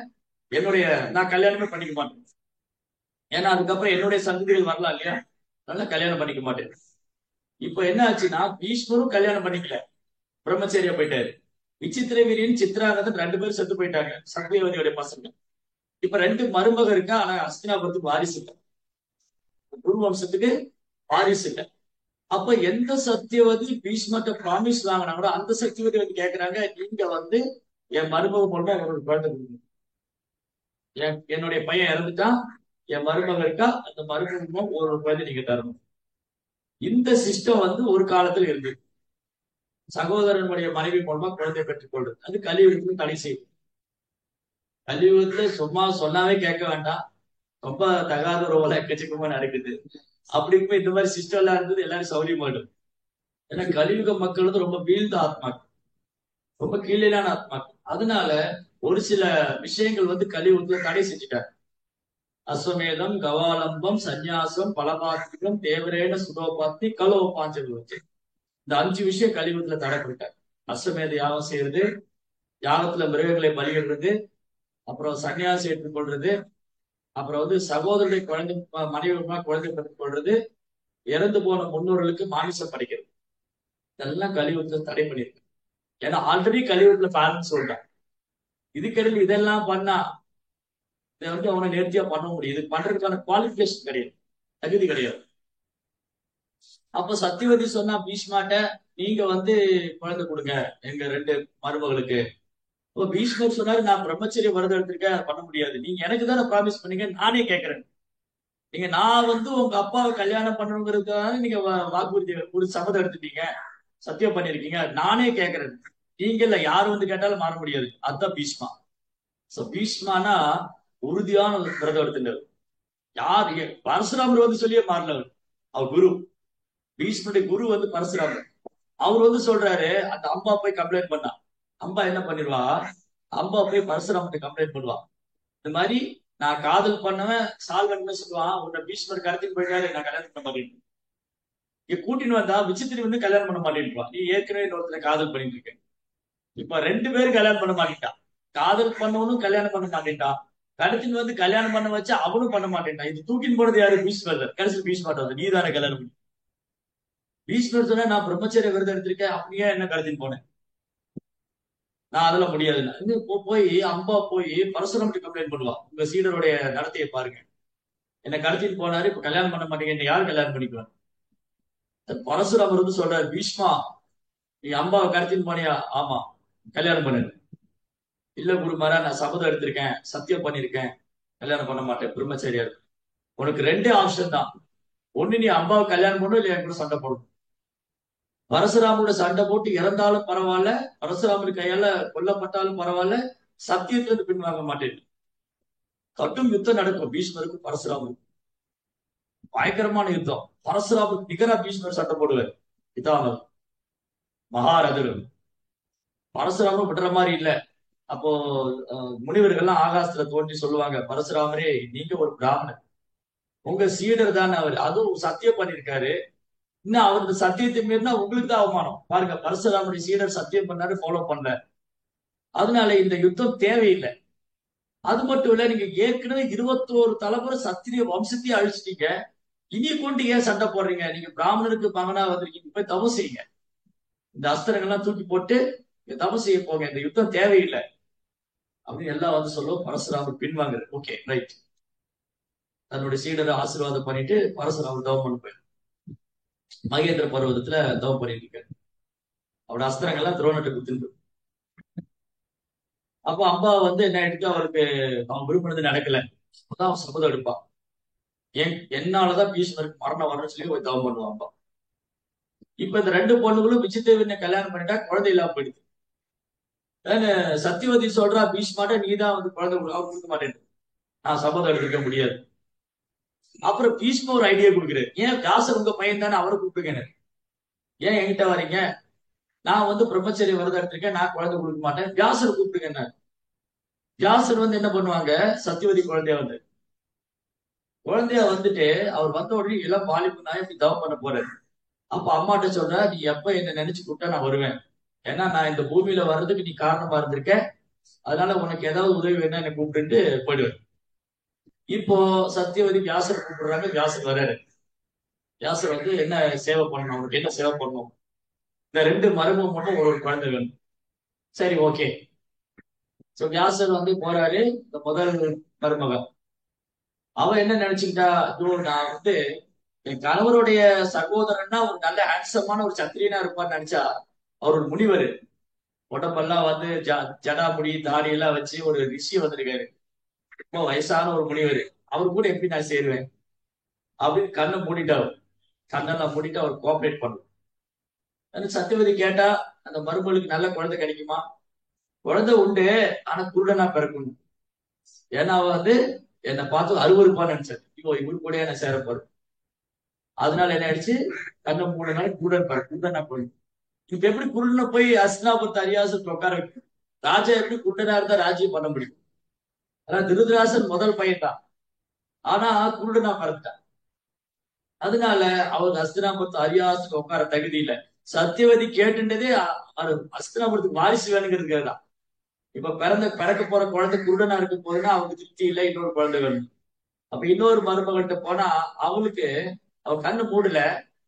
என்னுடைய நான் கல்யாணமே பண்ணிக்க மாட்டேன். ஏன்னா அதுக்கப்புறம் என்னுடைய சந்ததிகள் வரலாம் இல்லையா, அதனால கல்யாணம் பண்ணிக்க மாட்டேன். இப்ப என்ன ஆச்சுன்னா, பீஷ்மரும் கல்யாணம் பண்ணிக்கல, பிரம்மச்சரியா போயிட்டாரு. விசித்திர வீரியன் சித்ராங்கதன் 2 பேரும் செத்து போயிட்டாங்க, சத்தியவதியோட பசங்க. இப்ப 2 மருமக இருக்கா, ஆனா அஸ்தினாபுரத்துக்கு வாரிசு இல்லை, குரு வம்சத்துக்கு வாரிசு இல்லை. அப்ப எந்த சத்தியவதி பீஷ்மர்ட்ட ப்ராமிஸ் வாங்கினாங்களோ அந்த சத்தியவதி வந்து கேக்குறாங்க, நீங்க வந்து என் மருமக மூலமா ஒரு குழந்தை கொடுக்கணும். என்னுடைய பையன் இறந்துட்டான், என் மருமக இருக்கா, அந்த மருமக ஒரு குழந்தை நீங்க தரணும். இந்த சிஸ்டம் வந்து ஒரு காலத்துல இருந்து சகோதரனுடைய மனைவி மூலமா குழந்தை பெற்றுக் கொள்றது, அது கலியுகத்துக்கு தடை செய்யும். கலியுகத்துல சும்மா சொன்னாவே கேட்க வேண்டாம், ரொம்ப தகாத உறவுல எக்கச்சக்கமா நடக்குது. அப்படி இருக்கும் இந்த மாதிரி சிஸ்டம் எல்லாம் இருந்தது, எல்லாரும் சௌரியமாயிடும். ஏன்னா கலியுக மக்கள் வந்து ரொம்ப வீழ்ந்த ஆத்மாக்கள், ரொம்ப கீழேயான ஆத்மாக்கள். அதனால ஒரு சில விஷயங்கள் வந்து கலியுகத்துல தடை செஞ்சுட்டாங்க. அஸ்வமேதம், கவாலம்பம், சந்நியாசம், பலபாத்திரம், தேவரேன சுதோபாத்தி, கலோபாஞ்சல் வச்சு இந்த 5 விஷயம் கலியுகத்துல தடை பண்ணிட்டாங்க. அஸ்வமேத யாகம் செய்யறது, யாகத்துல மிருகங்களை பலியிடுறது, அப்புறம் சன்னியாசி எடுத்துக்கொள்றது, அப்புறம் வந்து சகோதரருடைய குழந்தை மனைவி குழந்தை பெற்றுக் கொள்றது, இறந்து போன முன்னோர்களுக்கு மாமிசம் படைக்கிறது, இதெல்லாம் கலியுகத்துல தடை பண்ணிருக்கு. ஏன்னா ஆல்ரெடி கலியுகத்துல பேரண்ட்ஸ் சொல்றாங்க, இதுக்கிடையில் இதெல்லாம் பண்ணா இதை வந்து அவனை நேர்த்தியா பண்ண முடியும், இது பண்றதுக்கான குவாலிபிகேஷன் கிடையாது, தகுதி கிடையாது. அப்ப சத்தியவதி சொன்னா பீஷ்மாட்ட, நீங்க வந்து குழந்தை கொடுங்க எங்க 2 மருமகளுக்கு. இப்போ பீஷ்மர் சொன்னாரு, நான் பிரம்மச்சரிய விரதம் எடுத்திருக்கேன், பண்ண முடியாது, நீங்க எனக்கு தானே ப்ராமிஸ் பண்ணீங்க, நானே கேட்கிறேன். நீங்க நான் வந்து உங்க அப்பாவை கல்யாணம் பண்ணணுங்கிறதுக்காக நீங்க வாக்குறுதி கொடுத்து சபதம் எடுத்துட்டீங்க, சத்தியம் பண்ணிருக்கீங்க, நானே கேட்கிறேன், நீங்க இல்ல யாரு வந்து கேட்டாலும் மாற முடியாது. அதுதான் பீஷ்மா. சோ பீஷ்மானா உறுதியான விரதம் எடுத்துட்டாரு. யார் பரசுராமர் வந்து சொல்லியே மாறல, அவர் குரு. பீஷ்மருடைய குரு வந்து பரசுராமர். அவர் வந்து சொல்றாரு, அந்த அம்பா போய் கம்ப்ளைண்ட் பண்ணா, அம்பா என்ன பண்ணிடுவா, அம்பா போய் பரசுராமர்கிட்ட கம்ப்ளைண்ட் பண்ணுவா, இந்த மாதிரி நான் காதல் பண்ணவன் சால்வன் சொல்லுவான், உன்னை பீஷ்மர் கடத்திட்டு போயிட்டாரு, நான் கல்யாணம் பண்ண மாட்டேன். கூட்டின்னு வந்தா விசித்திரி வந்து கல்யாணம் பண்ண மாட்டேன்ப்பா, நீ ஏற்கனவே இன்னொருத்தர காதல் பண்ணிட்டு இருக்க. இப்ப 2 பேரும் கல்யாணம் பண்ண மாட்டேன்ட்டான், காதல் பண்ணவனும் கல்யாணம் பண்ண மாட்டேன்ட்டான், கடத்தின்னு வந்து கல்யாணம் பண்ண வச்சு அவனும் பண்ண மாட்டேன்ட்டான். இது தூக்கின்னு போனது யாரு? பீஷ்மர். கடைசி பீஷ்மாட்ட வந்து, நீ தானே கல்யாணம் பண்ணி. பீஷ்மர் சொன்னா, நான் பிரம்மச்சரிய விரதம் எடுத்திருக்கேன், அப்படியே என்ன கடத்தின்னு போனேன், நான் அதெல்லாம் முடியாதுன்னு போய் அம்பா போய் பரசுராமர்கிட்ட கம்ப்ளைண்ட் பண்ணுவா, உங்க சீடருடைய நடத்தையை பாருங்க, என்ன கடத்திட்டு போனாரு, இப்ப கல்யாணம் பண்ண மாட்டேங்க, என்ன யாரு கல்யாணம் பண்ணிக்குவாங்க. பரசுராமர் வந்து சொல்றாரு, பீஷ்மா நீ அம்பாவை கடத்தின்னு போனியா? ஆமா. கல்யாணம் பண்ணுங்க. இல்ல குருமாரா, நான் சபதம் எடுத்திருக்கேன், சத்தியம் பண்ணிருக்கேன், கல்யாணம் பண்ண மாட்டேன், பிரம்மச்சரியா இருக்கு. உனக்கு 2 ஆப்ஷன் தான், ஒண்ணு நீ அம்பாவை கல்யாணம் பண்ணணும், இல்ல என் கூட சண்டை போடணும். பரசுராமரோட சண்டை போட்டு இறந்தாலும் பரவாயில்ல, பரசுராமர் கையால கொல்லப்பட்டாலும் பரவாயில்ல, சத்தியத்துல இருந்து பின்வாங்க மாட்டேன். கட்டும் யுத்தம் நடக்கும் பீஷ்மருக்கும் பரசுராமருக்கும், பயங்கரமான யுத்தம். பரசுராமருக்கு நிகரா பீஷ்மர் சண்டை போடுவார், இதான் மகாரதர். பரசுராமரும் விடுற மாதிரி இல்ல. அப்போ முனிவர்கள்லாம் ஆகாசத்துல தோன்றி சொல்லுவாங்க, பரசுராமரே நீங்க ஒரு பிராமணர், உங்க சீடர் தானே அவர், அதுவும் சத்தியம் பண்ணிருக்காரு, இன்னும் அவரது சத்தியத்தை மீறினா உங்களுக்கு தான் அவமானம். பாருங்க, பரசுராமருடைய சீடர் சத்தியம் பண்ணாரு, ஃபாலோ பண்ணல, அதனால இந்த யுத்தம் தேவையில்லை. அது மட்டும் இல்ல, நீங்க ஏற்கனவே 21 தலைமுறை சத்திரிய வம்சத்தையே அழிச்சிட்டீங்க, இனி கொண்டு ஏன் சண்டை போடுறீங்க, நீங்க பிராமணனுக்கு மகனா வந்திருக்கீங்க, போய் தவம் செய்யுங்க, இந்த அஸ்திரங்கள்லாம் தூக்கி போட்டு தவம் செய்ய போங்க, இந்த யுத்தம் தேவையில்லை அப்படின்னு எல்லாம் வந்து சொல்லுவோம். பரசுராமர் பின்வாங்குற, ஓகே ரைட். தன்னுடைய சீடரை ஆசீர்வாதம் பண்ணிட்டு பரசுராமர் தவம் பண்ண போய் மகேந்திர பர்வதத்துல தவம் பண்ணிட்டு இருக்காரு. அவரோட அஸ்திரங்கள்லாம் துரோணத்தை குத்துட்டு. அப்போ அம்பா வந்து என்ன ஆயிடுச்சு, அவருக்கு அவன் விரும்பினது நடக்கல. அப்பதான் அவன் சபதம் எடுப்பான், என்னாலதான் பீஷ்மருக்கு மரணம் வரணும்னு சொல்லி போய் தவம் பண்ணுவான் அம்பா. இப்ப இந்த ரெண்டு பொண்ணுகளும் விஜித்தேவனை கல்யாணம் பண்ணிட்டா குழந்தை இல்லாம போயிடுது. சத்தியவதி சொல்றா, பீஷ்மாட்ட நீதான் வந்து குழந்தை கொடுக்க மாட்டேன், நான் சபதம் எடுத்துக்க முடியாது. அப்புறம் பீஷ்ம ஒரு ஐடியா கொடுக்குறாரு, ஏன் வியாசர் உங்க பையன் தானே, அவரை கூப்பிட்டுங்க, ஏன் என்கிட்ட வரீங்க, நான் வந்து பிரம்மச்சரிய விரதம் எடுத்திருக்கேன், நான் குழந்தை கொடுக்க மாட்டேன், வியாசர் கூப்பிட்டுங்க. வியாசர் வந்து என்ன பண்ணுவாங்க, சத்தியவதி குழந்தையா வந்துட்டு அவர் வந்த உடனே இளம் வாலிபு நான் இப்படி தவம் பண்ண போறேன். அப்ப அம்மாட்ட சொல்ற, நீ எப்ப என்ன நினைச்சு கூப்பிட்டா நான் வருவேன், ஏன்னா நான் இந்த பூமியில வர்றதுக்கு நீ காரணமா இருந்திருக்க, அதனால உனக்கு ஏதாவது உதவி வேணா என்னை கூப்பிட்டு போயிடுவேன். இப்போ சத்தியவதி வியாசர் கூப்பிடுறாங்க, வியாசர் வர்றாரு. வியாசர் வந்து என்ன சேவை பண்ணணும், அவனுக்கு என்ன சேவை பண்ணணும், இந்த ரெண்டு மருமகம் மட்டும் ஒரு குழந்தை வேணும். சரி, ஓகே. சோ வியாசர் வந்து போறாரு. இந்த முதல் மருமகன் அவ என்ன நினைச்சுக்கிட்டா, ஐயோ நான் வந்து என் கணவருடைய சகோதரன்னா ஒரு நல்ல ஹேண்ட்ஸமான ஒரு சத்திரியனா இருப்பான்னு நினைச்சா, அவர் ஒரு முனிவர், உடம்பெல்லாம் வந்து ஜடா முடி தாடி எல்லாம் வச்சு ஒரு ரிஷி வந்திருக்காரு, ரொம்ப வயசான ஒரு முனிவர், அவர் கூட எப்படி நான் சேருவேன் அப்படின்னு கண்ணை மூடிட்டாரு. கண்ணெல்லாம் மூடிட்டு அவர் கோஆபரேட் பண்ணும். சத்தியவதி கேட்டா, அந்த மருமகளுக்கு நல்ல குழந்தை கிடைக்குமா, குழந்தை உண்டு, ஆனா குருடனா பிறக்கணும், ஏன்னா அவ வந்து என்னை பார்த்து அருவருப்பான்னு நினைச்சாரு, இப்போ இவரு கூட என்ன சேர போறேன். அதனால என்ன ஆயிடுச்சு, கண்ணை மூடனால குருடனா போயிடும். இப்ப எப்படி குருடனை போய் அஸ்தினாபுரத்து அரியாசத்துல உட்கார வைக்கும், ராஜா எப்படி குருடனா இருந்தா ராஜ்யம் பண்ண முடியும். ஆனா திருதராசன் முதல் பையன் தான், ஆனா குருடனா பிறந்துட்டான். அதனால அவர் அஸ்தினாபுரத்து அரியாசத்துல உட்கார தகுதி இல்லை. சத்தியவதி கேட்டுன்றதே அஸ்தினாபுரத்துக்கு வாரிசு வேணுங்கிறதுக்காக தான். இப்ப பிறக்க போற குழந்தை குருடனா இருக்க போதுன்னா அவங்களுக்கு திருப்தி இல்லை, இன்னொரு குழந்தை வேணும். அப்ப இன்னொரு மருமகள்கிட்ட போனா அவளுக்கு அவ கண்ணு மூடல,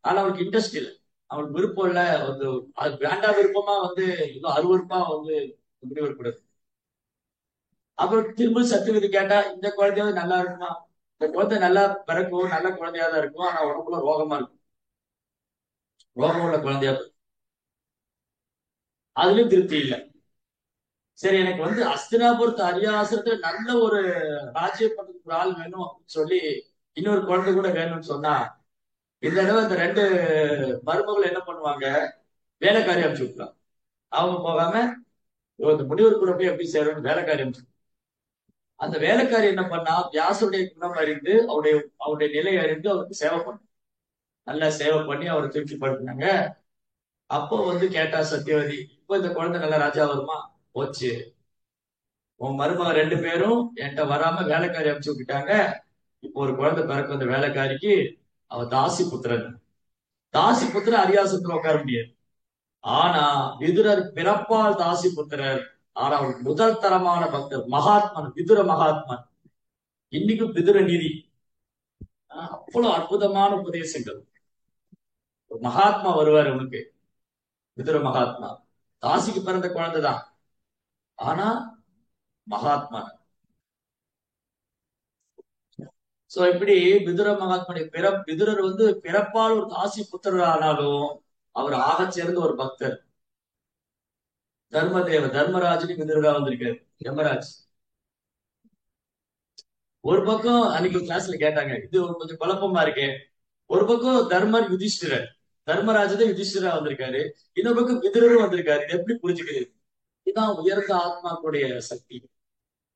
ஆனா அவளுக்கு இன்ட்ரெஸ்ட் இல்லை, அவளுக்கு விருப்பம் இல்ல, வந்து அது வேண்டாம் விருப்பமா வந்து இன்னும் அருவருப்பா வந்து முடிவெடுக்கூடாது. அப்புறம் திரும்ப சத்தியவதி கேட்டா, இந்த குழந்தையாவது நல்லா இருக்குமா, இந்த குழந்தை நல்லா பிறக்கும், நல்ல குழந்தையா தான் இருக்கும், ஆனா உடம்புல ரோகமா இருக்கும், ரோகம் உள்ள குழந்தையா இருக்கும். அதுலயும் திருப்தி இல்லை. சரி, எனக்கு வந்து அஸ்தினாபுரத்து அரியாசனத்துல நல்ல ஒரு ராஜ்யம் பண்றதுக்கு ஒரு ஆள் வேணும் அப்படின்னு சொல்லி இன்னொரு குழந்தை கூட வேணும்னு சொன்னா, இந்த தடவை இந்த ரெண்டு மருமகள் என்ன பண்ணுவாங்க, வேலைக்காரி அனுப்பிச்சு விட்டுறாங்க. அவங்க போகாம இந்த முனிவர் கூட போய் எப்படி சேரணும், வேலைக்காரி அனுப்பிச்சு. அந்த வேலைக்காரி என்ன பண்ணா, வியாசருடைய குணம் அறிந்து அவருடைய அவருடைய நிலை அறிந்து அவருக்கு சேவை பண்ண, நல்லா சேவை பண்ணி அவரை திருப்திப்படுத்தினாங்க. அப்போ வந்து கேட்டா சத்தியவதி, இப்போ இந்த குழந்தை நல்ல ராஜா வருமா, போச்சு, உன் மருமக ரெண்டு பேரும் என்கிட்ட வராம வேலைக்காரி அனுப்பிச்சு விட்டுட்டாங்க, இப்போ ஒரு குழந்தை பிறக்கும், அந்த வேலைக்காரிக்கு அவ தாசி புத்திரன், தாசி புத்திரன் அரியாசத்துல உட்கார முடியாது. ஆனா விதுரர் பிறப்பால் தாசி புத்திரர், ஆனா அவர் முதல் தரமான பக்தர், மகாத்மன், விதுர மகாத்மன். இன்னைக்கும் விதுர நீதி, அவ்வளவு அற்புதமான உபதேசங்கள். ஒரு மகாத்மா வருவார் உனக்கு, விதுர மகாத்மா, தாசிக்கு பிறந்த குழந்தைதான், ஆனா மகாத்மா. சோ இப்படி விதுர மகாத்மனுடைய விதுரர் வந்து பிறப்பால் ஒரு தாசி புத்திரர் ஆனாலும் அவர் ஆகச் சேர்ந்த ஒரு பக்தர். தர்மராஜனுக்கு விதுரரா வந்திருக்காரு, யமராஜ். ஒரு பக்கம் அன்னைக்கு கிளாஸ்ல கேட்டாங்க, இது கொஞ்சம் குழப்பமா இருக்கு, ஒரு பக்கம் தர்மர் யுதிஷ்டிரர், தர்மராஜன் யுதிஷ்டிரா வந்திருக்காரு, இன்னொரு பக்கம் விதுரரும் வந்திருக்காரு, இது எப்படி புரிஞ்சுக்கிறது. இதுதான் உயர்ந்த ஆத்மாக்களுடைய சக்தி.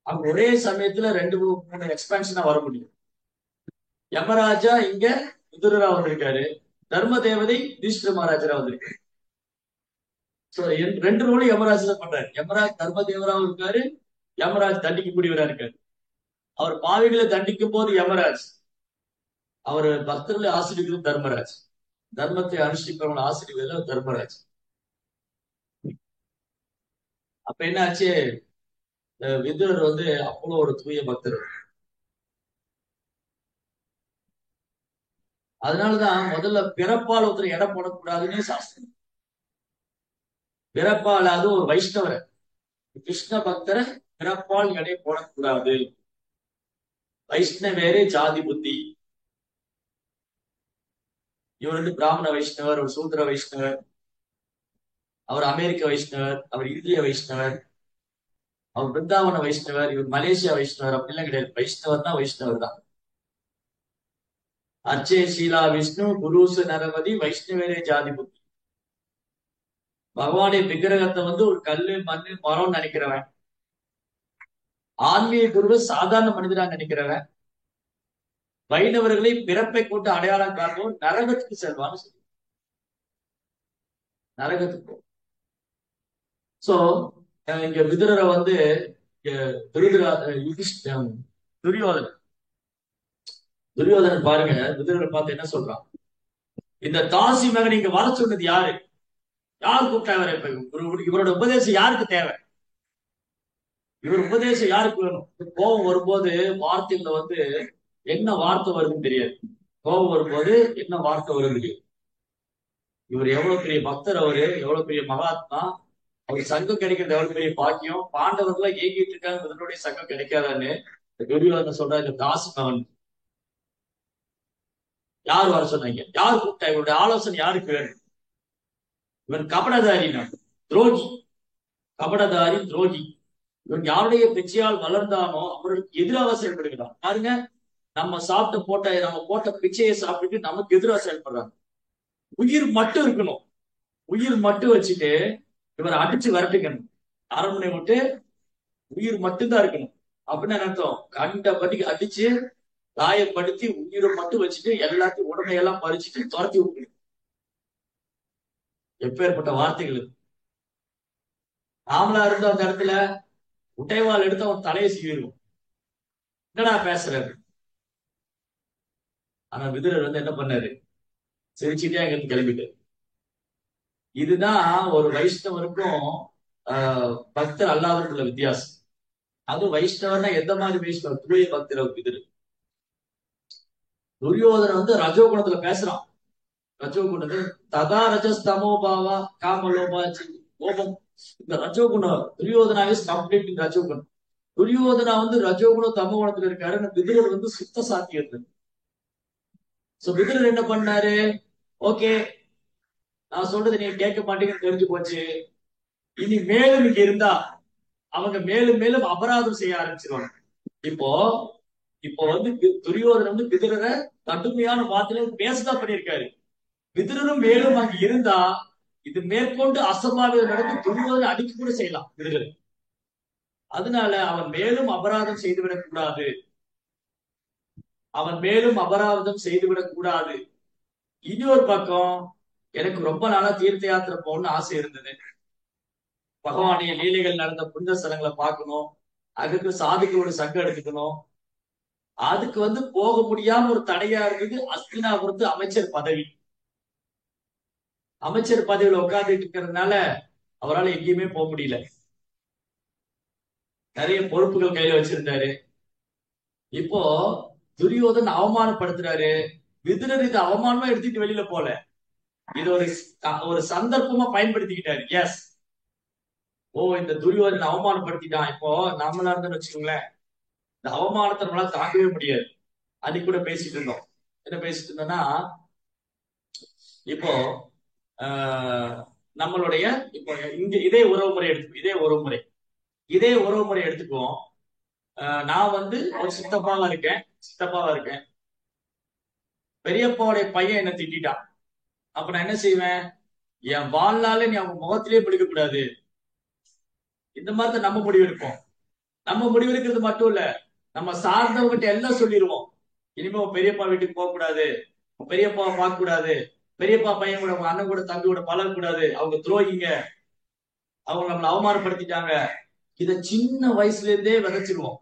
அவங்க ஒரே சமயத்துல ரெண்டு மூணு எக்ஸ்பான்ஷனா வர முடியும். யமராஜா இங்க விதுரரா வந்திருக்காரு, தர்ம தேவதை யுதிஷ்டிர மகாராஜரா வந்திருக்காரு. சோ ரெண்டு ரோலும் யமராஜ் தான் பண்றாரு. யமராஜ் தர்ம தேவராவும் இருக்காரு, யமராஜ் தண்டிக்கக்கூடியவரா இருக்காரு. அவர் பாவிகளை தண்டிக்கும் போது யமராஜ், அவர் பக்தர்களை ஆசிரியர்கள் தர்மராஜ், தர்மத்தை அனுஷ்டிப்பவங்களை ஆசிரியர்கள் தர்மராஜ். அப்ப என்ன ஆச்சு, விதுரர் வந்து அவ்வளவு ஒரு தூய பக்தர். அதனாலதான் முதல்ல பிறப்பால் ஒருத்தர் எடை போடக்கூடாதுன்னு சாஸ்திரம். பிறப்பால் அது ஒரு வைஷ்ணவரை, கிருஷ்ண பக்தரை பிறப்பால் எடை போடக்கூடாது. வைஷ்ணவேரே ஜாதி புத்தி. இவர் வந்து பிராமண வைஷ்ணவர், ஒரு சூத்திர வைஷ்ணவர், அவர் அமெரிக்க வைஷ்ணவர், அவர் இந்திய வைஷ்ணவர், அவர் பிருந்தாவன வைஷ்ணவர், இவர் மலேசியா வைஷ்ணவர் அப்படிலாம் கிடையாது. வைஷ்ணவர் தான் வைஷ்ணவர் தான். அர்ச்சே ஷீலா விஷ்ணு குருசு நரபதி வைஷ்ணவேரே ஜாதி புத்தி. பகவானுடைய விக்கிரகத்தை வந்து ஒரு கல்லு மண்ணு மரம்னு நினைக்கிறவன், ஆன்மீக குருவை சாதாரண மனிதரா நினைக்கிறவன், வைணவர்களை பிறப்பை கொண்டு அடையாளம் காட்டுவோம், நரகத்துக்கு செல்வான்னு சொல்லி நரகத்துக்கு போ. சோ இங்க விதுரரை வந்து துரிதரா துரியோதனன் துரியோதனன் பாருங்க, விதுரரை பார்த்து என்ன சொல்றான், இந்த தாசி மகன் இங்க வர சொன்னது யாரு? யார் கூப்பிட்டா இவரோட உபதேசம் யாருக்கு தேவை? இவர் உபதேசம் யாருக்கு வேணும்? கோபம் வரும்போது வார்த்தைகளை வந்து என்ன வார்த்தை வருதுன்னு தெரியாது. கோபம் வரும்போது என்ன வார்த்தை வருது. இவர் எவ்வளவு பெரிய பக்தர், அவரு எவ்வளவு பெரிய மகாத்மா, அவர் சங்கம் கிடைக்கிறது எவ்வளவு பெரிய பாக்கியம். பாண்டவர்களா ஏங்கிட்டு இருக்காங்க, இதனுடைய சங்கம் கிடைக்காதான்னு துரியோதனன் சொல்றாரு. இந்த தாசி மகன் யார் வர சொன்னாங்க? யார் கூப்பிட்டா? இவருடைய ஆலோசனை யாருக்கு வேணும்? இவன் கபடதாரினா துரோகி, கபடதாரி துரோகி. இவன் யாருடைய பிச்சையால் வளர்ந்தானோ அவர்களுக்கு எதிராக செயல்படுகிறான். பாருங்க, நம்ம போட்ட பிச்சையை சாப்பிட்டுட்டு நமக்கு எதிராக செயல்படுறாங்க. உயிர் மட்டும் இருக்கணும், உயிர் மட்டும் வச்சுட்டு இவரை அடிச்சு விரட்டுக்கணும். அரண்மனை விட்டு உயிர் மட்டும்தான் இருக்கணும் அப்படின்னு அர்த்தம். கண்டபடிக்கு அடிச்சு காயப்படுத்தி உயிரை மட்டும் வச்சுட்டு எல்லாத்தையும் உடமையெல்லாம் பறிச்சுட்டு துரத்தி விட்டுக்கணும். எப்பேற்பட்ட வார்த்தைகள்! நாமளா இருந்த அந்த இடத்துல உட்டைவாள் எடுத்து அவன் தலையை சீவிடுவோம். என்னடா பேசுறாரு? ஆனா விதுரர் வந்து என்ன பண்ணாரு? சிரிச்சுட்டே அங்கிருந்து கிளம்பிட்டாரு. இதுதான் ஒரு வைஷ்ணவருக்கும் பக்தர் அல்லாதவருக்குள்ள வித்தியாசம். அது வைஷ்ணவர்னா எந்த மாதிரி வைஷ்ணவர்? தூய பக்தர் விதுரு. துரியோதனன் வந்து ரஜோகுணத்துல பேசுறான். ரஜோகுணத்து ததா ரஜஸ்தமோபாவா காமலோபா கோபம். இந்த ரஜோகுணம் துரியோதனாவே கம்ப்ளீட் ரஜோகுணம். துரியோதனா வந்து ரஜோகுணம் தமோ குணத்துல இருக்காரு. விதுரர் வந்து சுத்த சாத்தியம். சோ விதுரர் என்ன பண்ணாரு? ஓகே, நான் சொல்றது நீங்க கேட்க மாட்டீங்கன்னு தெரிஞ்சு போச்சு. இனி மேலும் இங்க இருந்தா அவங்க மேலும் மேலும் அபராதம் செய்ய ஆரம்பிச்சிருவாங்க. இப்போ இப்போ வந்து துரியோதனன் வந்து விதுரரை கடுமையான வார்த்தையில பேசதான் பண்ணியிருக்காரு. விதுரரும் மேலும் அங்க இருந்தா இது மேற்கொண்டு அசம்பாவிதம் நடந்து துரியோதனை அடிக்க கூட செய்யலாம் விதுரர். அதனால அவன் மேலும் அபராதம் செய்துவிடக் கூடாது, அவன் மேலும் அபராதம் செய்துவிடக் கூடாது. இன்னொரு பக்கம், எனக்கு ரொம்ப நாளா தீர்த்த யாத்திரை போகணும்னு ஆசை இருந்தது. பகவானுடைய லீலைகள் நடந்த புனித ஸ்தலங்களை பார்க்கணும், அதுக்கு சாதுக்களோட சங்கம் எடுத்துக்கணும். அதுக்கு வந்து போக முடியாம ஒரு தடையா இருந்தது அஸ்தினாபுரத்து அமைச்சர் பதவி. அமைச்சர் பதவியில உட்கார்ந்துட்டு இருக்கிறதுனால அவரால் எங்கேயுமே போக முடியல. நிறைய பொறுப்புகள் கையில வச்சிருந்தாரு. இப்போ துரியோதன் அவமானப்படுத்துறாரு. விதுரர் இது அவமானமா எடுத்துட்டு வெளியில போல, இது ஒரு சந்தர்ப்பமா பயன்படுத்திக்கிட்டாரு. எஸ், ஓ இந்த துரியோதனை அவமானப்படுத்திட்டான், இப்போ நம்மளா இருந்தோம்னு வச்சுக்கோங்களேன், இந்த அவமானத்தை நம்மளால தாக்கவே முடியாது. அன்னைக்கு கூட பேசிட்டு இருந்தோம். என்ன பேசிட்டு இருந்தோம்னா, இப்போ நம்மளுடைய இப்போ இங்க இதே உறவுமுறை இதே உறவுமுறை எடுத்துக்குவோம். நான் வந்து ஒரு சித்தப்பாவா இருக்கேன். பெரியப்பாவுடைய பையன் என்ன திட்டான். அப்ப நான் என்ன செய்வேன்? என் வாழ்நாள நீ அவங்க முகத்திலேயே பிடிக்க கூடாது. இந்த மாதிரி நம்ம முடிவெடுப்போம். நம்ம முடிவெடுக்கிறது மட்டும் இல்ல, நம்ம சார்ந்தவங்கிட்ட எல்லாம் சொல்லிடுவோம். இனிமே உன் பெரியப்பா வீட்டுக்கு போக கூடாது, உன் பெரியப்பாவை பார்க்க கூடாது, பெரியப்பா பையன் கூட உங்க அண்ணன் கூட தம்பி கூட பழக கூடாது, அவங்க துரோகிங்க, அவங்க நம்மளை அவமானப்படுத்திட்டாங்க. இத சின்ன வயசுல இருந்தே விதைச்சிருவோம்,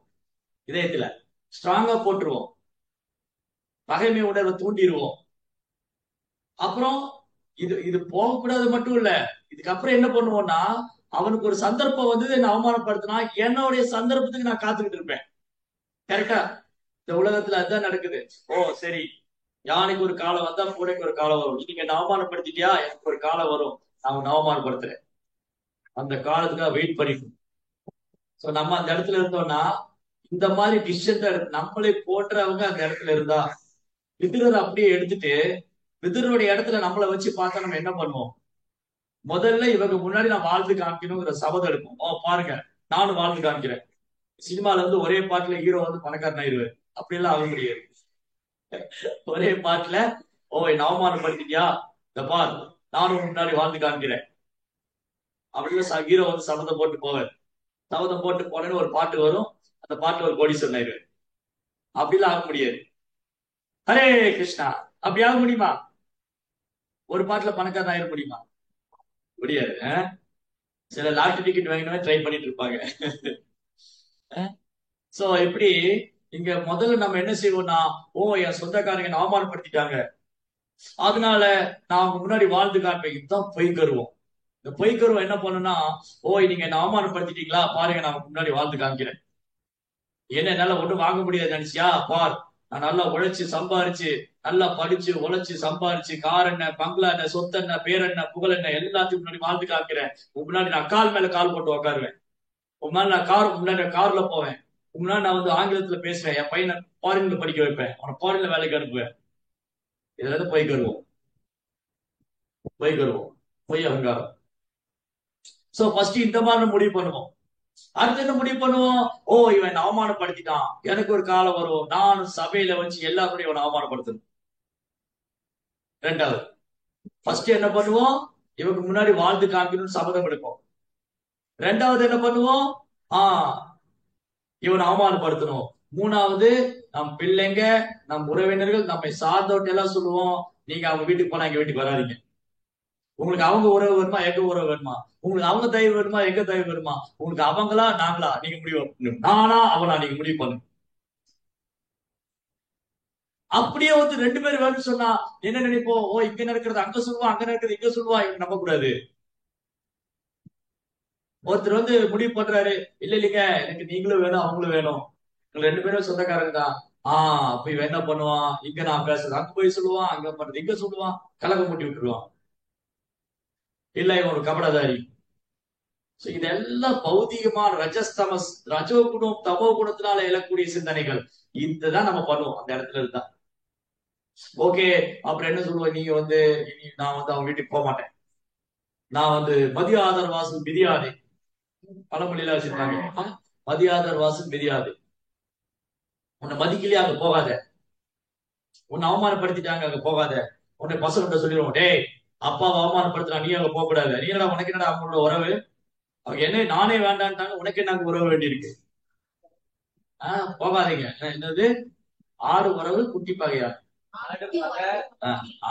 இதயத்துல ஸ்ட்ராங்கா போட்டுருவோம், பகைமை உணர்வை தூண்டிடுவோம். அப்புறம் இது இது போகக்கூடாது மட்டும் இல்ல, இதுக்கப்புறம் என்ன பண்ணுவோம்னா, அவனுக்கு ஒரு சந்தர்ப்பம் வந்து என்ன அவமானப்படுத்தினா என்னுடைய சந்தர்ப்பத்துக்கு நான் காத்துக்கிட்டு இருப்பேன். கரெக்டா? இந்த உலகத்துல அதுதான் நடக்குது. ஓ சரி, யானைக்கு ஒரு காலம் வந்தா பூனைக்கு ஒரு காலம் வரும். நீங்க என்ன அவமானப்படுத்திட்டியா, எனக்கு ஒரு காலம் வரும், நான் உன்னை அவமானப்படுத்துறேன். அந்த காலத்துக்காக வெயிட் பண்ணிக்கணும். சோ நம்ம அந்த இடத்துல இருந்தோம்னா இந்த மாதிரி டிசிஷன் தான் நம்மளை போன்றவங்க அந்த இடத்துல இருந்தா விதுரர் அப்படியே எடுத்துட்டு விதுரனுடைய இடத்துல நம்மளை வச்சு பார்த்தா நம்ம என்ன பண்ணுவோம்? முதல்ல இவங்க முன்னாடி நான் வாழ்ந்து காமிக்கணுங்கிற சபதம் எடுப்போம். ஓ பாருங்க, நானும் வாழ்ந்து காமிக்கிறேன். சினிமால வந்து ஒரே பாட்டுல ஹீரோ வந்து பணக்காரன் ஆயிடுவாரு. அப்படி எல்லாம் ஆக முடியாது. ஒரே பாட்டுல ஓ என்ன அவமானப்படுத்திட்டியா, இந்த பார் நானும் முன்னாடி வாழ்ந்து காமிக்கிறேன் அப்படின்னு ஹீரோ வந்து சபதம் போட்டு போவார். சபதம் போட்டு போனேன்னு ஒரு பாட்டு வரும். அந்த பாட்டு ஒரு கோடீஸ்வரன் ஆயிடுவார். அப்படிலாம் ஆக முடியாது. ஹரே கிருஷ்ணா. அப்படி ஆக முடியுமா? ஒரு பாட்டுல பணக்காரன் ஆயிட முடியுமா? முடியாது. சில லாட்டரி டிக்கெட் வாங்கினவே ட்ரை பண்ணிட்டு இருப்பாங்க. சோ எப்படி இங்க முதல்ல நம்ம என்ன செய்வோம்னா, ஓ என் சொந்தக்காரங்க என்ன அவமானப்படுத்திட்டாங்க, அதனால நான் அவங்க முன்னாடி வாழ்ந்து காட்டுவேன். இதுதான் பொய் கருவம். இந்த பொய் கருவம் என்ன பண்ணுனா, ஓய் நீங்க என்ன அவமானப்படுத்திட்டீங்களா, பாருங்க நான் உங்க முன்னாடி வாழ்ந்து காமிக்கிறேன். என்ன என்னால ஒண்ணும் வாங்க முடியாது நினைச்சியா, பார் நான் நல்லா உழைச்சு சம்பாரிச்சு நல்லா படிச்சு உழைச்சு சம்பாரிச்சு கார் என்ன பங்களா என்ன சொத்து என்ன பேர் என்ன புகழ் என்ன எல்லாத்தையும் முன்னாடி வாழ்ந்து காமிக்கிறேன். உங்க முன்னாடி நான் கால் மேல கால் போட்டு உட்காருவேன். உங்க மேல நான் முன்னாடி கார்ல போவேன். உங்க முன்னாடி நான் வந்து ஆங்கிலத்துல பேசுவேன். என் பையனை ஃபாரின்ல படிக்க வைப்பேன். அவனை ஃபாரின்ல வேலைக்கு அனுப்புவேன். இதுல இருந்து பொய் கருவோம். பொய் கருவோம், பொய் அகங்காரம். சோ ஃபர்ஸ்ட் இந்த மாதிரி முடிவு பண்ணுவோம். அடுத்து என்ன முடிவு பண்ணுவோம்? ஓ இவன் அவமானப்படுத்திட்டான், எனக்கு ஒரு காலம் வரும் நானும் சபையில வச்சு எல்லாருடைய இவனை அவமானப்படுத்தணும். ரெண்டாவது ஃபர்ஸ்ட் என்ன பண்ணுவோம்? இவங்க முன்னாடி வாழ்ந்து காமிக்கணும்னு சபதம் எடுப்போம். ரெண்டாவது என்ன பண்ணுவோம்? ஆஹ் இவனை அவமானப்படுத்தணும். மூணாவது நம் பிள்ளைங்க, நம் உறவினர்கள், நம்மை சார்ந்தவர்கள் எல்லாம் சொல்லுவோம், நீங்க அவங்க வீட்டுக்கு போனா எங்க வீட்டுக்கு வராதீங்க. உங்களுக்கு அவங்க உறவு வேணுமா எங்க உறவு வேணுமா, உங்களுக்கு அவங்க தயவு வேணுமா எங்க தயவு வேணுமா, உங்களுக்கு அவங்களா நாங்களா நீங்க முடிவு பண்ணணும். நானா அவனா நீங்க முடிவு பண்ணுங்க. அப்படியே வந்து ரெண்டு பேரும் வேணும்னு சொன்னா என்ன நினைப்போம்? ஓ இங்க நடக்கிறது அங்க சொல்லுவா, அங்க நடக்கிறது இங்க சொல்லுவா, இவங்க நம்ப கூடாது. ஒருத்தர் வந்து முடிவு பண்றாரு, இல்ல இல்லைங்க எனக்கு நீங்களும் வேணும் அவங்களும் வேணும், எங்க ரெண்டு பேரும் சொந்தக்காரங்க தான். அப்ப இவன் என்ன பண்ணுவான்? இங்க நான் பேசுறது அங்க போய் சொல்லுவான், அங்க பண்றது இங்க சொல்லுவான், கலகம் மூட்டி விட்டுருவான். இல்ல இவன் ஒரு கபடதாரி. இதெல்லாம் பௌதிகமான ரஜஸ்தமஸ் ரஜோ குணம் தமோ குணத்தினால எழக்கூடிய சிந்தனைகள். இதுதான் நம்ம பண்ணுவோம் அந்த இடத்துல இருந்தா. ஓகே, அப்புறம் என்ன சொல்லுவோம்? நீங்க வந்து இனி நான் வந்து அவங்க வீட்டுக்கு போக மாட்டேன். நான் வந்து மதியாதர் வாசல் மிதியாதே, பழமொழியில வச்சிருக்காங்க. மதியாதர் வாசல் மிதியாதே, உன்னை மதிக்கலையே அங்க போகாத, உன்னை அவமானப்படுத்திட்டாங்க அங்க போகாத. உன்னை பசங்க சொல்லிடுவோம், டேய் அப்பாவை அவமானப்படுத்தினா நீ அங்க போக கூடாது. நீ என்னடா உனக்கு என்னடா அவங்களோட உறவு, அவங்க என்ன நானே வேண்டான்ட்டாங்க, உனக்கு என்ன அங்க உறவு வேண்டி இருக்கு. போகாதீங்க. என்னது ஆடு உறவு குட்டி பகையா?